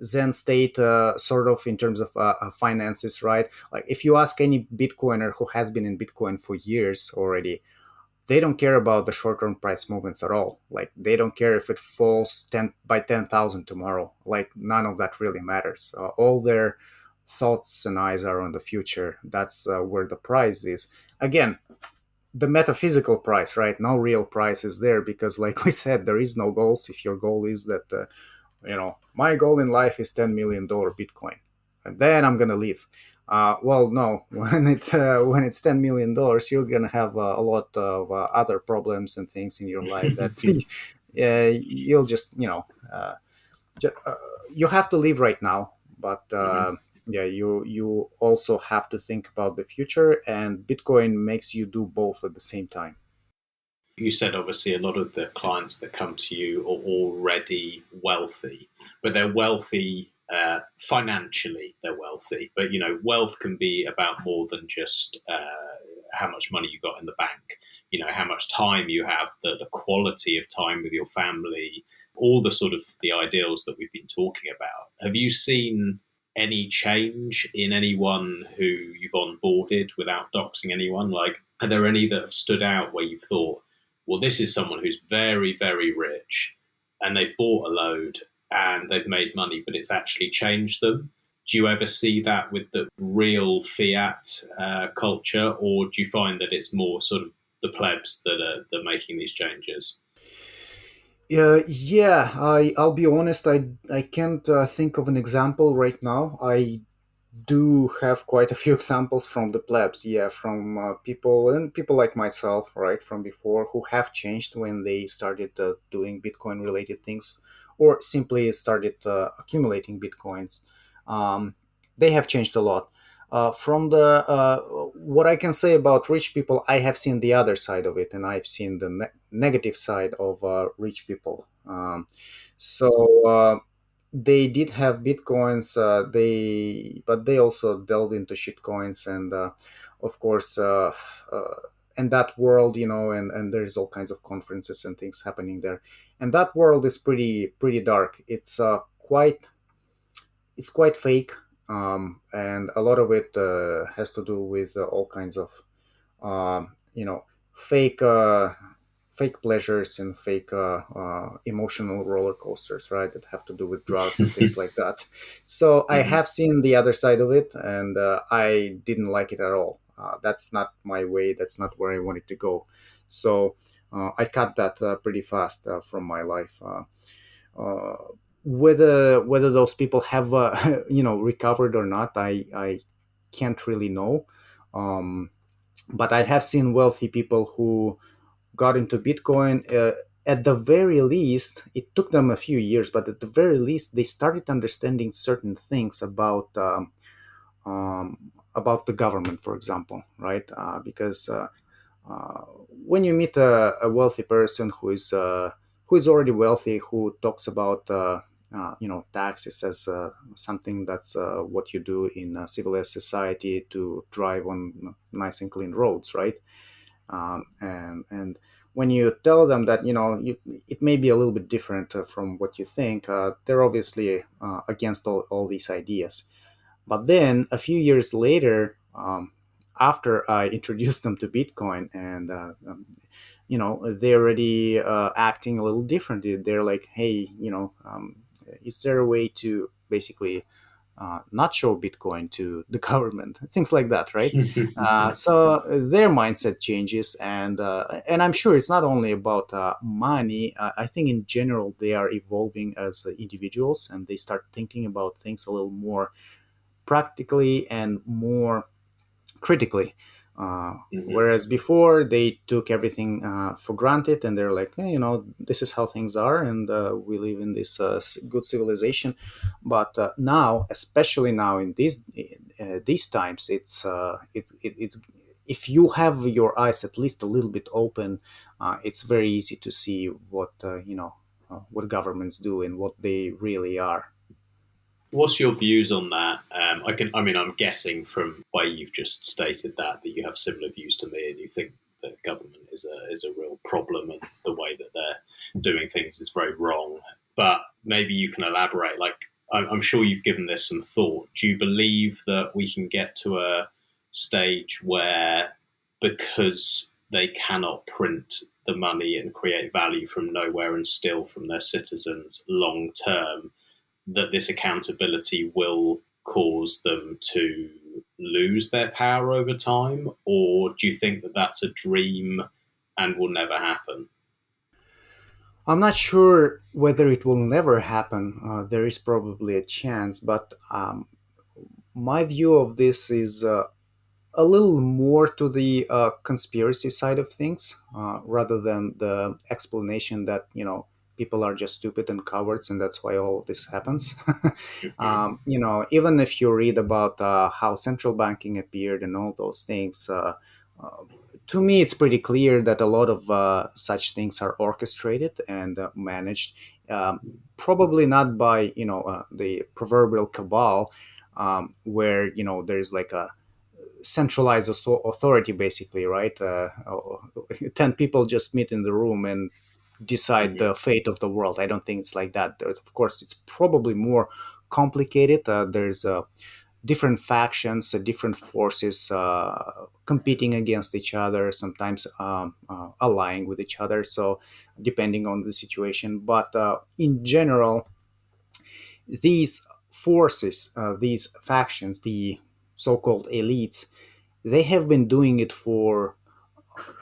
Zen state, sort of, in terms of finances, right? Like if you ask any Bitcoiner who has been in Bitcoin for years already, they don't care about the short-term price movements at all. Like they don't care if it falls 10 by 10,000 tomorrow. Like none of that really matters. All their thoughts and eyes are on the future. That's where the prize is. Again, the metaphysical price, right? No real price is there because, like we said, there is no goals. If your goal is that, my goal in life is $10 million Bitcoin, and then I'm gonna leave. Well, no. When it's $10 million, you're gonna have a lot of other problems and things in your life that you'll just, ju- uh, you have to live right now. But yeah, you also have to think about the future, and Bitcoin makes you do both at the same time. You said obviously a lot of the clients that come to you are already wealthy, but they're wealthy financially. They're wealthy, but wealth can be about more than just how much money you got in the bank. How much time you have, the quality of time with your family, all the sort of the ideals that we've been talking about. Have you seen any change in anyone who you've onboarded without doxing anyone? Like, are there any that have stood out where you've thought, well, this is someone who's very, very rich and they've bought a load and they've made money, but it's actually changed them? Do you ever see that with the real fiat culture, or do you find that it's more sort of the plebs that are making these changes? Yeah, I'll be honest. I can't think of an example right now. I do have quite a few examples from the plebs, yeah, from people like myself, right, from before, who have changed when they started doing Bitcoin related things, or simply started accumulating Bitcoins. Um, they have changed a lot. From the what I can say about rich people, I have seen the other side of it, and I've seen the negative side of rich people. So. They did have bitcoins, but they also delved into shitcoins, and of course, in that world, and there's all kinds of conferences and things happening there, and that world is pretty dark. It's quite fake, and a lot of it has to do with all kinds of fake fake pleasures and fake emotional roller coasters, right, that have to do with drugs and things like that. So I Mm-hmm. have seen the other side of it, and I didn't like it at all. That's not my way. That's not where I wanted to go. So I cut that pretty fast from my life. Uh, whether those people have recovered or not, I can't really know. Um, but I have seen wealthy people who got into Bitcoin. At the very least, it took them a few years, but at the very least, they started understanding certain things about the government, for example, right? Because when you meet a wealthy person who is already wealthy, who talks about taxes as something that's what you do in a civilized society to drive on nice and clean roads, right? And when you tell them that it may be a little bit different from what you think, they're obviously against all these ideas. But then a few years later, after I introduced them to Bitcoin, and they're already acting a little differently. They're like, hey, is there a way to basically not show Bitcoin to the government, things like that, right? So their mindset changes, and I'm sure it's not only about money. I think in general they are evolving as individuals, and they start thinking about things a little more practically and more critically. Mm-hmm. Whereas before they took everything for granted, and they're like, hey, this is how things are, and we live in this good civilization. But now, especially now in these times, it's if you have your eyes at least a little bit open, it's very easy to see what governments do and what they really are. What's your views on that? I'm guessing from the way you've just stated that you have similar views to me, and you think that government is a real problem, and the way that they're doing things is very wrong. But maybe you can elaborate. Like, I'm sure you've given this some thought. Do you believe that we can get to a stage where, because they cannot print the money and create value from nowhere and steal from their citizens long term, that this accountability will cause them to lose their power over time? Or do you think that that's a dream and will never happen? I'm not sure whether it will never happen. There is probably a chance, but my view of this is a little more to the conspiracy side of things, rather than the explanation that people are just stupid and cowards, and that's why all of this happens. Mm-hmm. Even if you read about how central banking appeared and all those things, to me, it's pretty clear that a lot of such things are orchestrated and managed, probably not by the proverbial cabal, where there's like a centralized authority, basically, right? 10 people just meet in the room and decide the fate of the world. I don't think it's like that. Of course, it's probably more complicated. There's different factions, different forces competing against each other, sometimes allying with each other. So, depending on the situation. But in general, these forces, these factions, the so called elites, they have been doing it for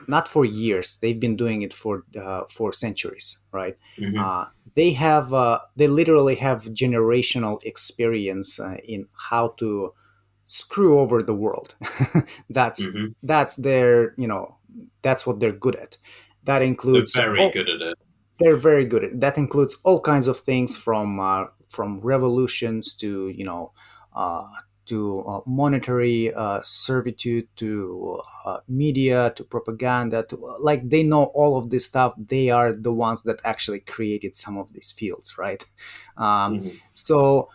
not for years. They've been doing it for centuries, right? They literally have generational experience in how to screw over the world. that's that's their that's what they're good at. That They're includes very good at it. they're very good at that includes all kinds of things from revolutions to uh, monetary servitude to media to propaganda to like they know all of this stuff. They are the ones that actually created some of these fields, right? So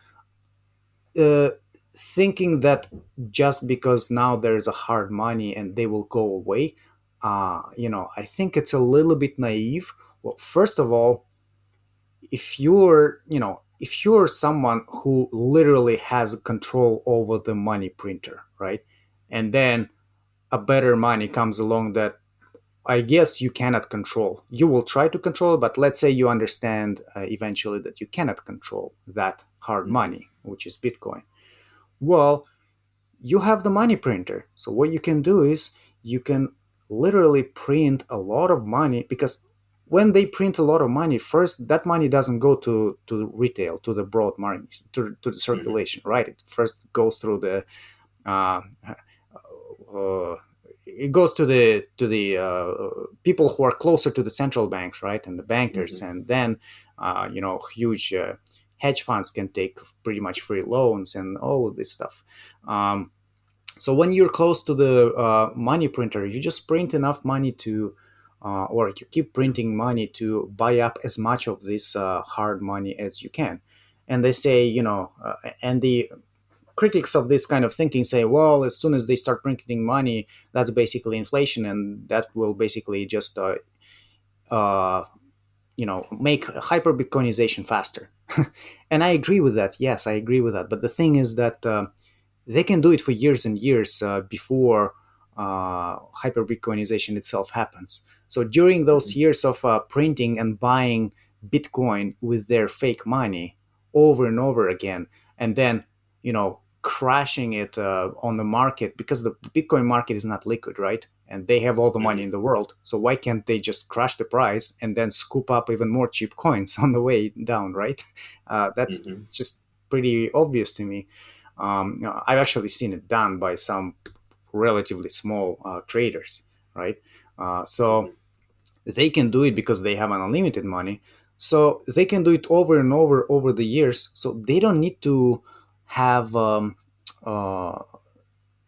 uh, thinking that just because now there's a hard money and they will go away, I think it's a little bit naive. Well, first of all, if you're someone who literally has control over the money printer, right? And then a better money comes along that I guess you cannot control. You will try to control, but let's say you understand eventually that you cannot control that hard money, which is Bitcoin. Well, you have the money printer. So what you can do is you can literally print a lot of money, because when they print a lot of money, first that money doesn't go to retail, to the broad market, to the circulation, right? It first goes through the uh, uh, it goes to the people who are closer to the central banks, right, and the bankers, and then huge hedge funds can take pretty much free loans and all of this stuff. Um, so when you're close to the money printer, you just print enough money or you keep printing money to buy up as much of this hard money as you can. And they say, and the critics of this kind of thinking say, well, as soon as they start printing money, that's basically inflation, and that will basically just uh, make hyper bitcoinization faster. And I agree with that. Yes, I agree with that. But the thing is that they can do it for years and years before hyper bitcoinization itself happens. So during those years of printing and buying Bitcoin with their fake money over and over again, and then crashing it on the market, because the Bitcoin market is not liquid, right? And they have all the money in the world. So why can't they just crash the price and then scoop up even more cheap coins on the way down, right? That's just pretty obvious to me. I've actually seen it done by some relatively small traders, right? So they can do it because they have an unlimited money. So they can do it over and over the years. So they don't need to have uh,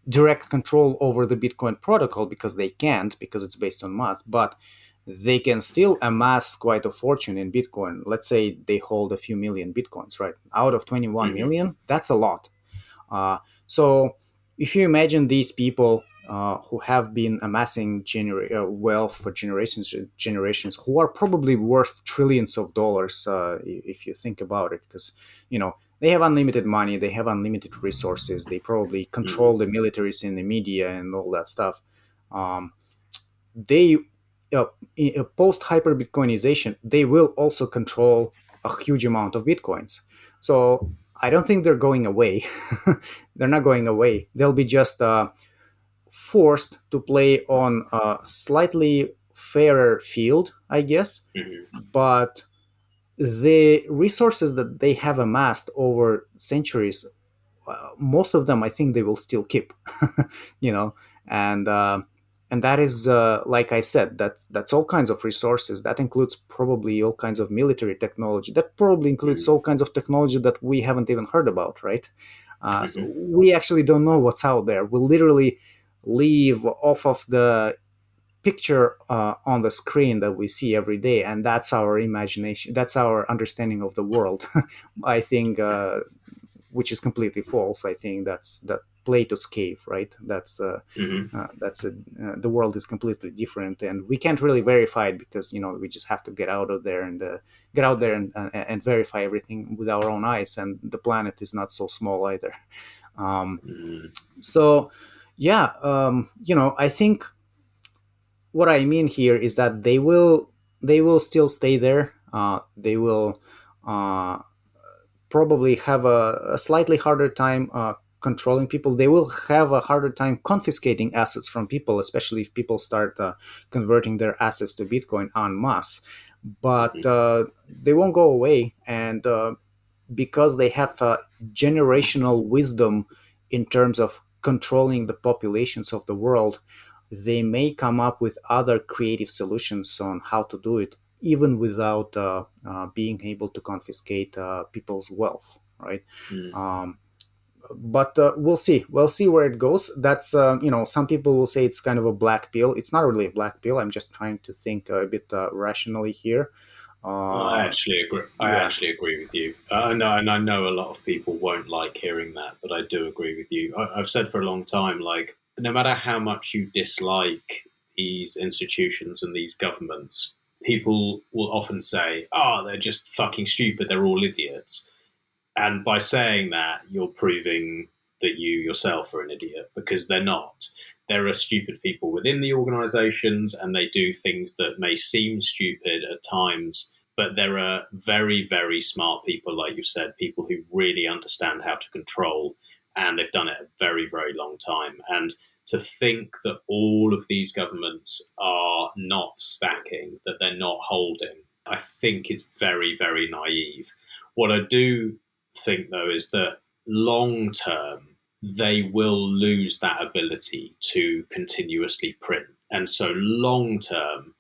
direct control over the Bitcoin protocol, because they can't, because it's based on math. But they can still amass quite a fortune in Bitcoin. Let's say they hold a few million Bitcoins, right? Out of 21 million, that's a lot. So if you imagine these people who have been amassing wealth for generations, who are probably worth trillions of dollars, if you think about it, because they have unlimited money, they have unlimited resources, they probably control the militaries and the media and all that stuff. They post hyper bitcoinization, they will also control a huge amount of bitcoins. So I don't think they're going away. They're not going away. They'll be just forced to play on a slightly fairer field, I guess. But the resources that they have amassed over centuries, most of them, I think they will still keep. you know, and and that is, like I said, that's all kinds of resources. That includes probably all kinds of military technology. That probably includes all kinds of technology that we haven't even heard about, right? So we actually don't know what's out there. We literally live off of the picture on the screen that we see every day, and that's our imagination, that's our understanding of the world. I think, which is completely false. I think that's that Plato's cave, right? The world is completely different, and we can't really verify it because we just have to get out of there and and verify everything with our own eyes. And the planet is not so small either. So, yeah, I think what I mean here is that they will still stay there. They will probably have a slightly harder time controlling people. They will have a harder time confiscating assets from people, especially if people start converting their assets to Bitcoin en masse. But they won't go away, and because they have generational wisdom in terms of controlling the populations of the world, they may come up with other creative solutions on how to do it, even without being able to confiscate people's wealth, right? But we'll see. We'll see where it goes. That's some people will say it's kind of a black pill. It's not really a black pill. I'm just trying to think a bit rationally here. I actually agree. I actually agree with you. And I know a lot of people won't like hearing that, but I do agree with you. I've said for a long time, like, no matter how much you dislike these institutions and these governments, people will often say, "Oh, they're just fucking stupid. They're all idiots." And by saying that, you're proving that you yourself are an idiot, because they're not. There are stupid people within the organizations, and they do things that may seem stupid at times, but there are very, very smart people, like you said, people who really understand how to control, and they've done it a very, very long time. And to think that all of these governments are not stacking, that they're not holding, I think is very, very naive. What I do think, though, is that long term, they will lose that ability to continuously print. And so long term,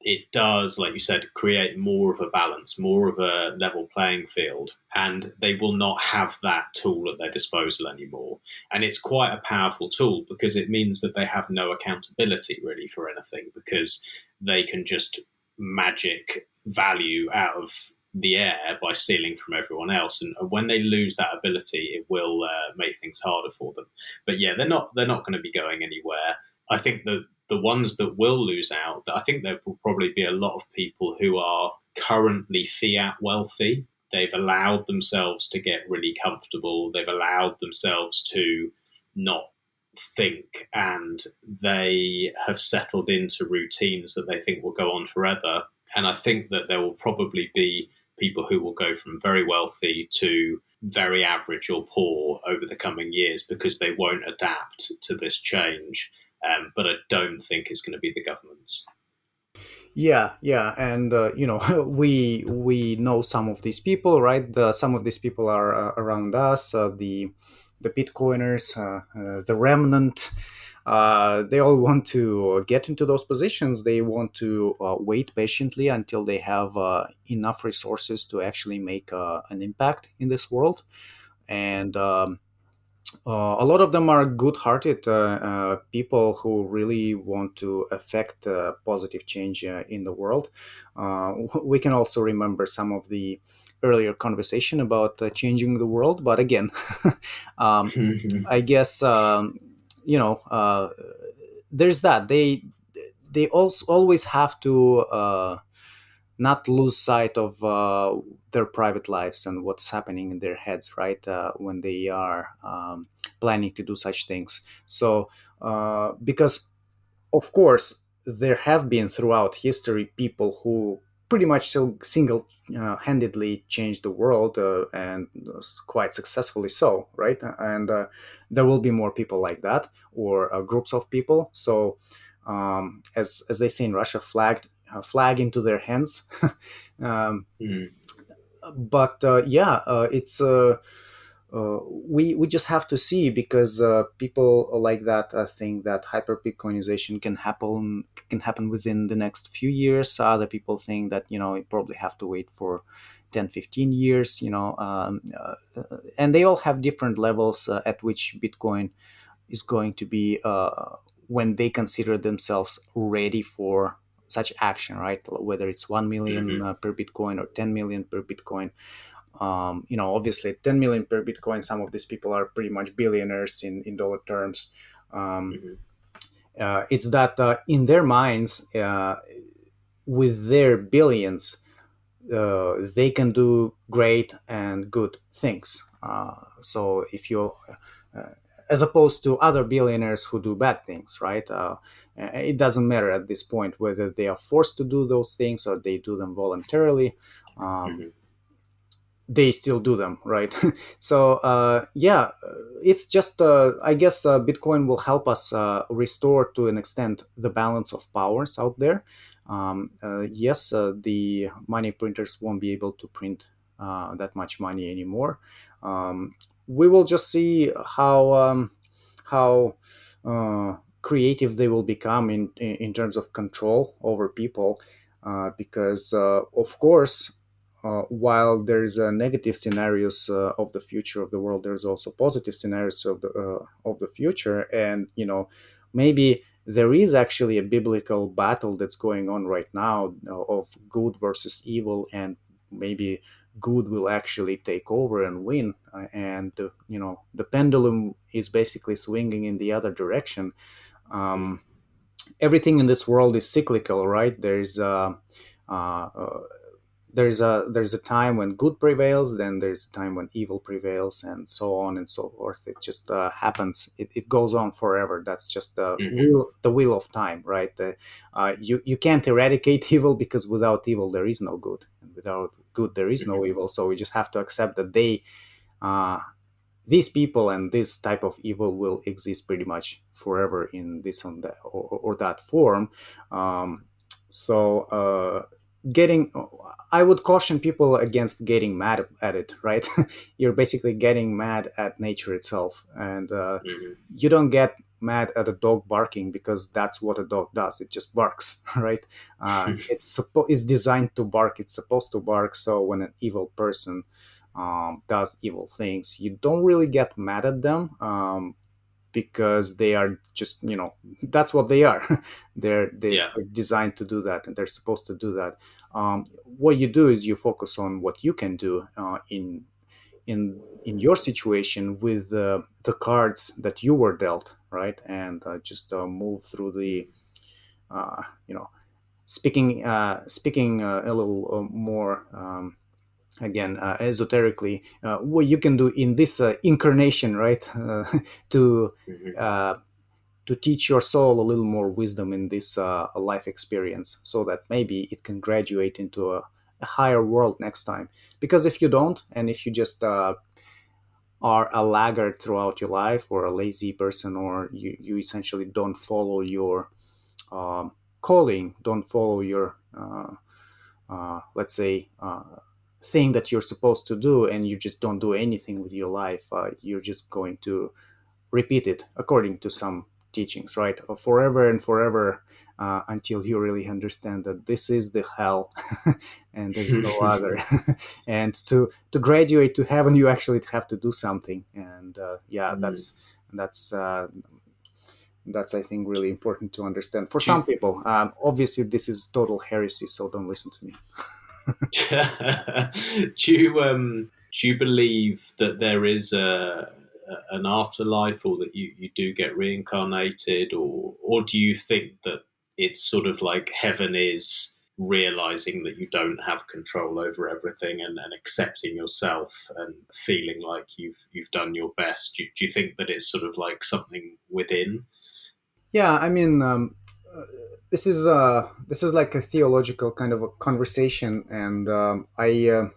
it does, like you said, create more of a balance, more of a level playing field. And they will not have that tool at their disposal anymore. And it's quite a powerful tool, because it means that they have no accountability really for anything, because they can just magic value out of the air by stealing from everyone else. And when they lose that ability, it will make things harder for them. But yeah, they're not going to be going anywhere. I think that the ones that will lose out, I think there will probably be a lot of people who are currently fiat wealthy. They've allowed themselves to get really comfortable. They've allowed themselves to not think, and they have settled into routines that they think will go on forever. And I think that there will probably be people who will go from very wealthy to very average or poor over the coming years, because they won't adapt to this change. But I don't think it's going to be the governments. Yeah, and we know some of these people, right? Some of these people are around us. The Bitcoiners, the remnant. They all want to get into those positions. They want to wait patiently until they have enough resources to actually make an impact in this world. And a lot of them are good-hearted people who really want to affect positive change in the world. We can also remember some of the earlier conversation about changing the world, but again, I guess there's that they also always have to not lose sight of their private lives and what's happening in their heads, right? When they are planning to do such things. So, because of course, there have been throughout history people who pretty much single-handedly changed the world, and quite successfully so, right? And there will be more people like that, or groups of people. So, as they say in Russia, flag into their hands. But it's we just have to see, because people like that think that hyper Bitcoinization can happen within the next few years. Other people think that you probably have to wait for 10-15 years. And they all have different levels at which Bitcoin is going to be when they consider themselves ready for such action, right? Whether it's 1 million per Bitcoin or 10 million per Bitcoin. Obviously 10 million per Bitcoin, some of these people are pretty much billionaires in dollar terms. It's that in their minds, with their billions, they can do great and good things. So if you, as opposed to other billionaires who do bad things, right? It doesn't matter at this point whether they are forced to do those things or they do them voluntarily. They still do them, right? So it's just I guess Bitcoin will help us restore to an extent the balance of powers out there. Yes, the money printers won't be able to print that much money anymore. We will just see how creative they will become in terms of control over people, because of course, while there's negative scenarios of the future of the world, there's also positive scenarios of the future, and maybe there is actually a biblical battle that's going on right now, of good versus evil, and maybe good will actually take over and win, and the pendulum is basically swinging in the other direction. Everything in this world is cyclical, right? There's a time when good prevails, then there's a time when evil prevails, and so on and so forth. It just happens. It goes on forever. That's just the wheel of time, right? You can't eradicate evil, because without evil there is no good, and without good there is no evil. So we just have to accept that these people and this type of evil will exist pretty much forever in this and that, or that form. So I would caution people against getting mad at it, right? You're basically getting mad at nature itself, and you don't get mad at a dog barking, because that's what a dog does. It just barks, right? It's designed to bark. It's supposed to bark. So when an evil person does evil things, you don't really get mad at them, because they are just, that's what they are. they're designed to do that, and they're supposed to do that. What you do is you focus on what you can do in your situation with the cards that you were dealt, right? And just move through the speaking a little more again, esoterically, what you can do in this incarnation, right? to to teach your soul a little more wisdom in this life experience, so that maybe it can graduate into a higher world next time. Because if you don't, and if you just are a laggard throughout your life, or a lazy person, or you essentially don't follow your calling, don't follow your let's say thing that you're supposed to do, and you just don't do anything with your life, you're just going to repeat it according to some teachings, right? Forever and forever, until you really understand that this is the hell and there's no other. And to graduate to heaven, you actually have to do something. And that's I think really important to understand for some people. Obviously this is total heresy, so don't listen to me. Do you believe that there is an afterlife, or that you do get reincarnated, or do you think that it's sort of like heaven is realizing that you don't have control over everything, and accepting yourself and feeling like you've done your best? Do you think that it's sort of like something within? Yeah, I mean, this is like a theological kind of a conversation, and I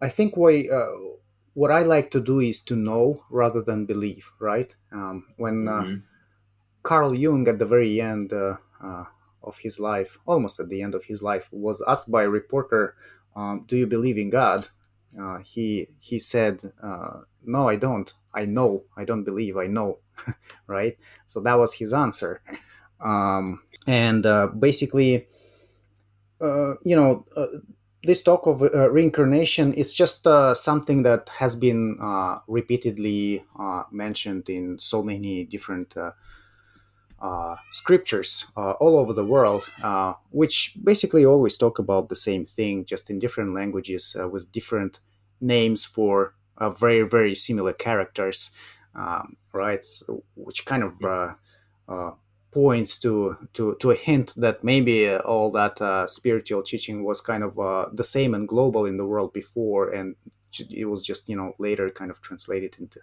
think what I like to do is to know rather than believe, right? When Carl Jung, at the very end of his life, almost at the end of his life, was asked by a reporter, "Do you believe in God?" He said, "No, I don't. I know. I don't believe. I know." Right? So that was his answer. And basically, this talk of reincarnation is just something that has been repeatedly mentioned in so many different scriptures all over the world, which basically always talk about the same thing, just in different languages with different names for very, very similar characters, right? So, which kind of uh, points to a hint that maybe all that spiritual teaching was kind of the same and global in the world before, and it was just later kind of translated into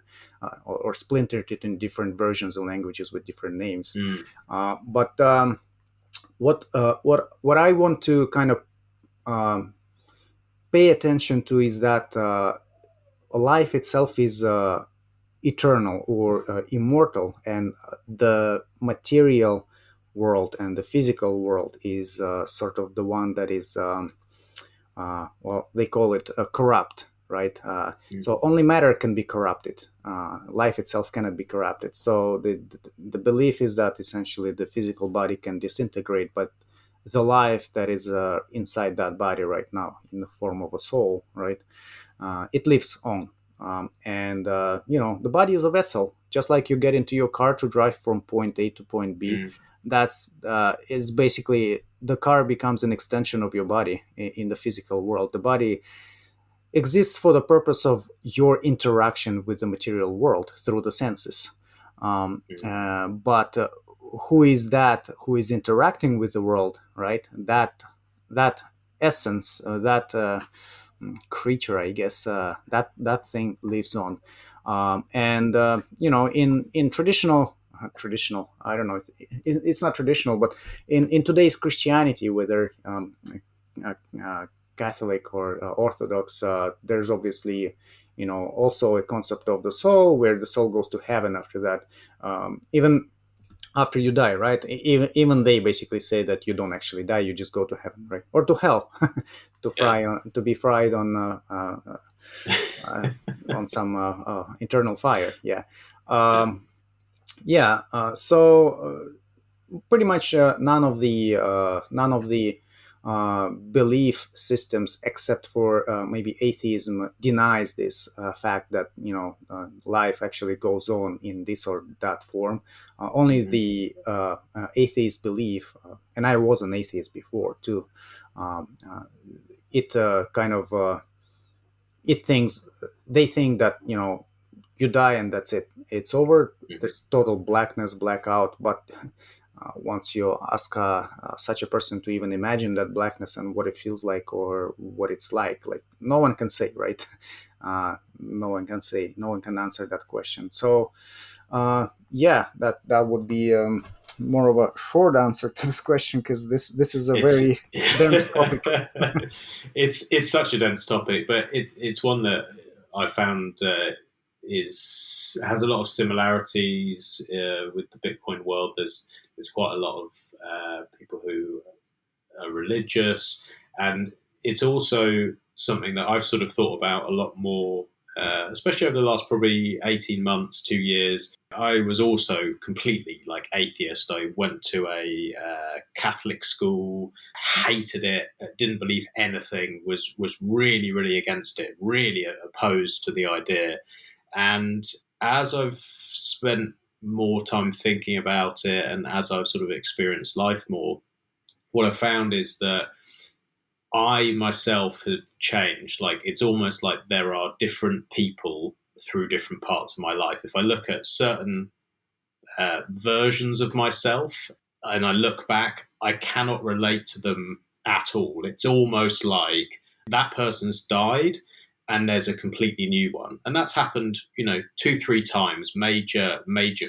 or splintered it in different versions of languages with different names. But what I want to kind of um, pay attention to is that life itself is eternal or immortal, and the material world and the physical world is sort of the one that is well, they call it corrupt, right? So only matter can be corrupted. Life itself cannot be corrupted. So the belief is that essentially the physical body can disintegrate, but the life that is inside that body right now, in the form of a soul, right? It lives on. And the body is a vessel, just like you get into your car to drive from point A to point B. That's is basically the car becomes an extension of your body in the physical world. The body exists for the purpose of your interaction with the material world through the senses. But who is that who is interacting with the world, right? That essence, that creature, I guess, that thing lives on. And in traditional, I don't know if it's not traditional, but in today's Christianity, whether Catholic or Orthodox, there's obviously also a concept of the soul, where the soul goes to heaven after that, even after you die, right? Even they basically say that you don't actually die, you just go to heaven, right? Or to hell, to be fried on eternal fire. So pretty much none of the belief systems, except for maybe atheism, denies this fact that life actually goes on in this or that form. Only the atheist belief, and I was an atheist before too. It kind of they think that you die and that's it. It's over. There's total blackness, blackout. But once you ask such a person to even imagine that blackness and what it feels like or what it's like no one can say, right? No one can say. No one can answer that question. So, that would be more of a short answer to this question, because this is a very dense topic. It's such a dense topic, but it's one that I found has a lot of similarities with the Bitcoin world. There's quite a lot of people who are religious, and it's also something that I've sort of thought about a lot more, especially over the last probably 18 months, 2 years. I was also completely atheist. I went to a Catholic school, hated it, didn't believe anything, was really, really against it, really opposed to the idea. And as I've spent more time thinking about it, and as I've sort of experienced life more, what I've found is that I myself have changed. It's almost like there are different people through different parts of my life. If I look at certain versions of myself and I look back, I cannot relate to them at all. It's almost like that person's died and there's a completely new one. And that's happened, 2-3 times, major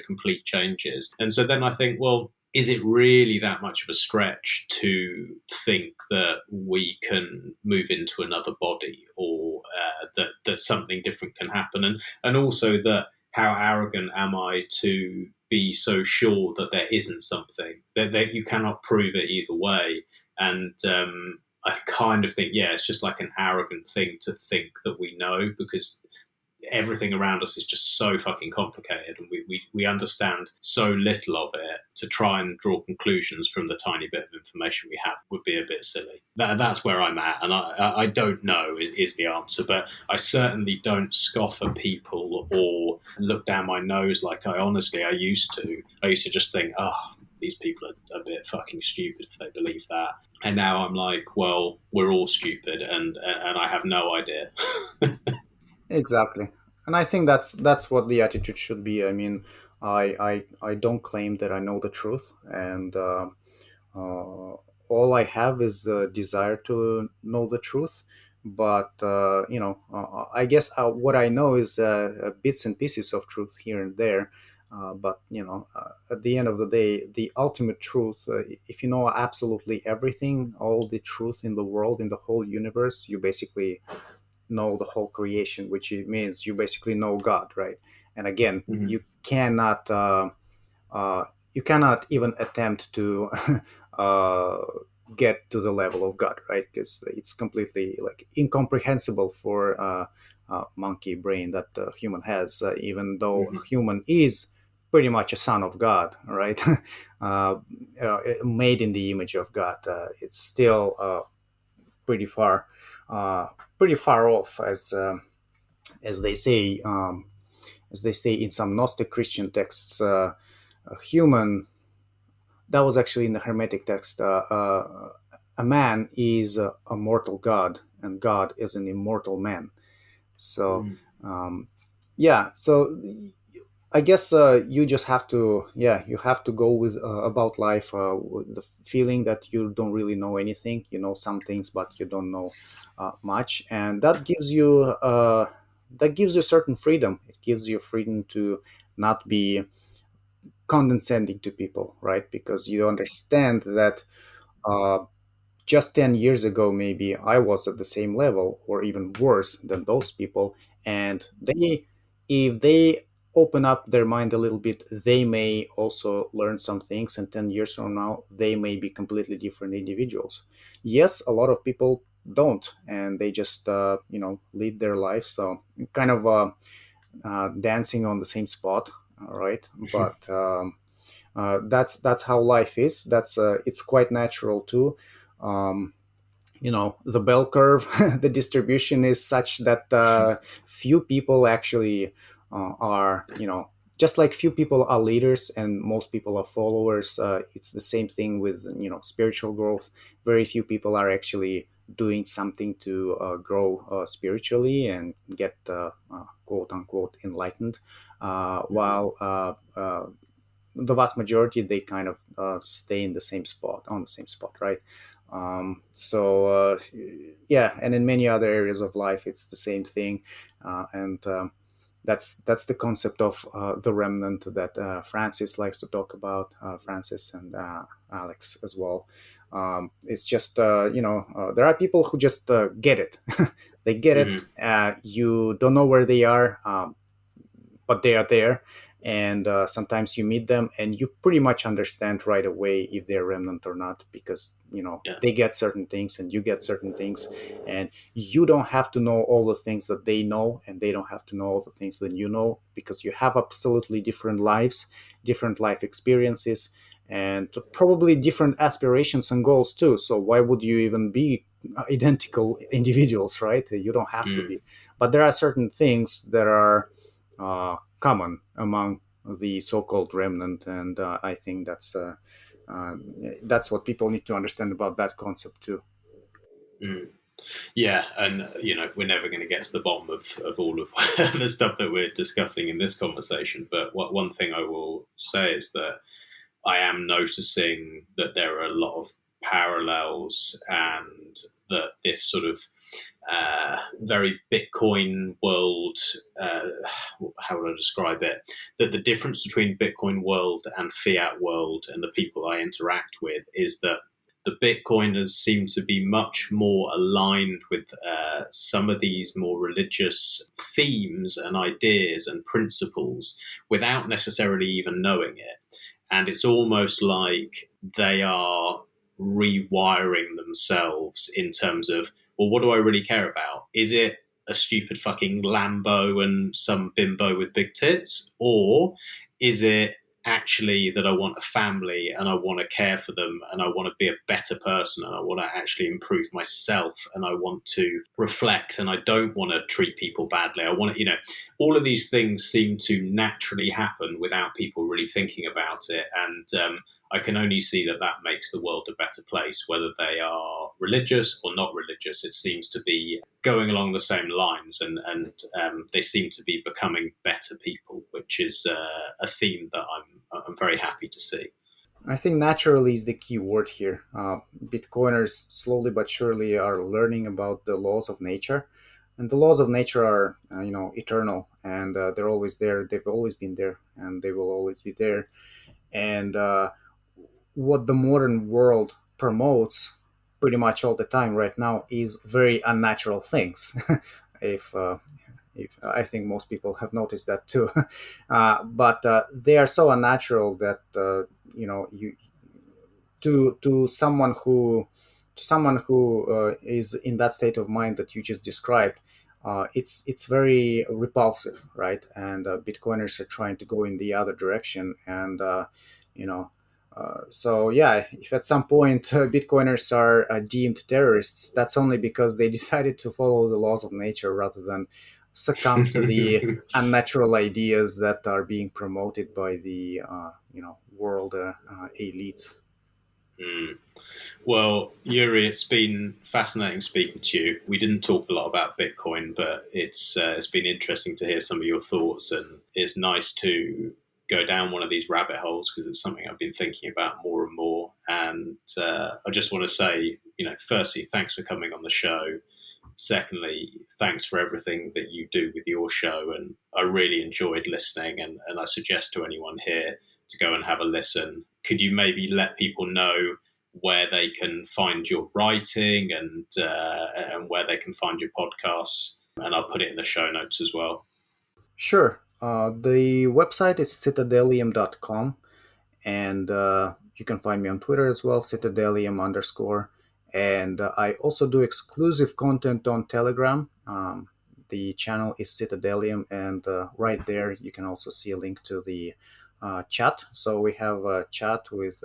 complete changes. And so then I think, well, is it really that much of a stretch to think that we can move into another body, or that something different can happen? And also that how arrogant am I to be so sure that there isn't something, that you cannot prove it either way? And I kind of think, it's just like an arrogant thing to think that we know, because everything around us is just so fucking complicated, and we understand so little of it. To try and draw conclusions from the tiny bit of information we have would be a bit silly. That's where I'm at, and I don't know is the answer, but I certainly don't scoff at people or look down my nose like I used to. I used to just think, oh, these people are a bit fucking stupid if they believe that. And now I'm like, well, we're all stupid, and I have no idea. Exactly, and I think that's what the attitude should be. I mean, I don't claim that I know the truth, and all I have is a desire to know the truth. But I guess what I know is bits and pieces of truth here and there. But at the end of the day, the ultimate truth, if you know absolutely everything, all the truth in the world, in the whole universe, you basically know the whole creation, which it means you basically know God, right? And again, Mhm. you cannot even attempt to uh, get to the level of God, right? Because it's completely like incomprehensible for monkey brain that human has, even though Mhm. human is pretty much a son of God, right? uh, Made in the image of God. It's still pretty far, uh, pretty far off, as they say, in some Gnostic Christian texts. A human, that was actually in the Hermetic text. A man is a mortal god, and God is an immortal man. So, um, yeah. So I guess you just have to, yeah, you have to go with about life with the feeling that you don't really know anything. You know some things, but you don't know much, and that gives you certain freedom. It gives you freedom to not be condescending to people, right? Because you understand that uh, just 10 years ago, maybe I was at the same level or even worse than those people. And if they open up their mind a little bit, they may also learn some things. And 10 years from now, they may be completely different individuals. Yes, a lot of people don't, and they just, lead their life. So kind of dancing on the same spot, all right? But that's how life is. It's quite natural too. Um, the bell curve, the distribution is such that few people actually are, just like few people are leaders and most people are followers. It's the same thing with spiritual growth. Very few people are actually doing something to grow spiritually and get quote unquote enlightened, while the vast majority, they kind of stay in the same spot, on the same spot, right? Yeah, and in many other areas of life it's the same thing. And that's the concept of the remnant that Francis likes to talk about, Francis and Alex as well. It's just there are people who just get it. They get it. Mhm. You don't know where they are, but they are there. And sometimes you meet them and you pretty much understand right away if they're remnant or not, because Yeah. they get certain things and you get certain things, and you don't have to know all the things that they know, and they don't have to know all the things that you know, because you have absolutely different lives, different life experiences, and probably different aspirations and goals too. So why would you even be identical individuals, right? You don't have to Mm. be. But there are certain things that are common among the so-called remnant, and I think that's what people need to understand about that concept too. Mm. Yeah, and we're never going to get to the bottom of all of the stuff that we're discussing in this conversation. But one thing I will say is that I am noticing that there are a lot of parallels, and that this sort of very Bitcoin world, how would I describe it? That the difference between Bitcoin world and fiat world and the people I interact with is that the Bitcoiners seem to be much more aligned with some of these more religious themes and ideas and principles without necessarily even knowing it. And it's almost like they are rewiring themselves in terms of, well, what do I really care about? Is it a stupid fucking Lambo and some bimbo with big tits? Or is it actually that I want a family and I want to care for them and I want to be a better person and I want to actually improve myself and I want to reflect and I don't want to treat people badly. I want to, all of these things seem to naturally happen without people really thinking about it. And I can only see that that makes the world a better place, whether they are religious or not religious. It seems to be going along the same lines, and they seem to be becoming better people, which is a theme that I'm very happy to see. I think naturally is the key word here. Bitcoiners slowly but surely are learning about the laws of nature, and the laws of nature are, eternal, and they're always there. They've always been there, and they will always be there. And what the modern world promotes pretty much all the time right now is very unnatural things. if if I think most people have noticed that too, but they are so unnatural that you to someone who is in that state of mind that you just described, it's very repulsive, right? And Bitcoiners are trying to go in the other direction, and you know. So yeah, if at some point Bitcoiners are deemed terrorists, that's only because they decided to follow the laws of nature rather than succumb to the unnatural ideas that are being promoted by the world elites. Mm. Well, Yuri, it's been fascinating speaking to you. We didn't talk a lot about Bitcoin, but it's been interesting to hear some of your thoughts, and it's nice to go down one of these rabbit holes because it's something I've been thinking about more and more. And I just want to say, firstly, thanks for coming on the show. Secondly, thanks for everything that you do with your show, and I really enjoyed listening. And I suggest to anyone here to go and have a listen. Could you maybe let people know where they can find your writing and where they can find your podcasts? And I'll put it in the show notes as well. Sure. The website is citadelium.com, and you can find me on Twitter as well, citadelium underscore. And I also do exclusive content on Telegram. The channel is Citadelium, and right there you can also see a link to the chat. So we have a chat with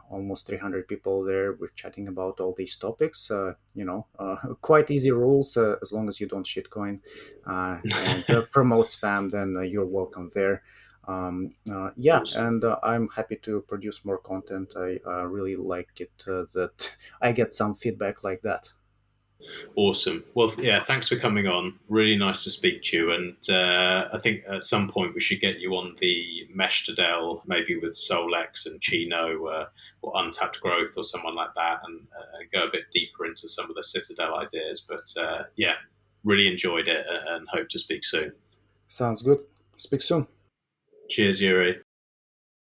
almost 300 people there. We're chatting about all these topics. Quite easy rules as long as you don't shitcoin and promote spam. Then you're welcome there. Awesome. And I'm happy to produce more content. I really like it that I get some feedback like that. Awesome. Well, yeah, thanks for coming on. Really nice to speak to you. And I think at some point we should get you on the Meshtadel, maybe with Soulex and Chino or Untapped Growth or someone like that, and go a bit deeper into some of the Citadel ideas. But yeah, really enjoyed it and hope to speak soon. Sounds good. Speak soon. Cheers, Yuri.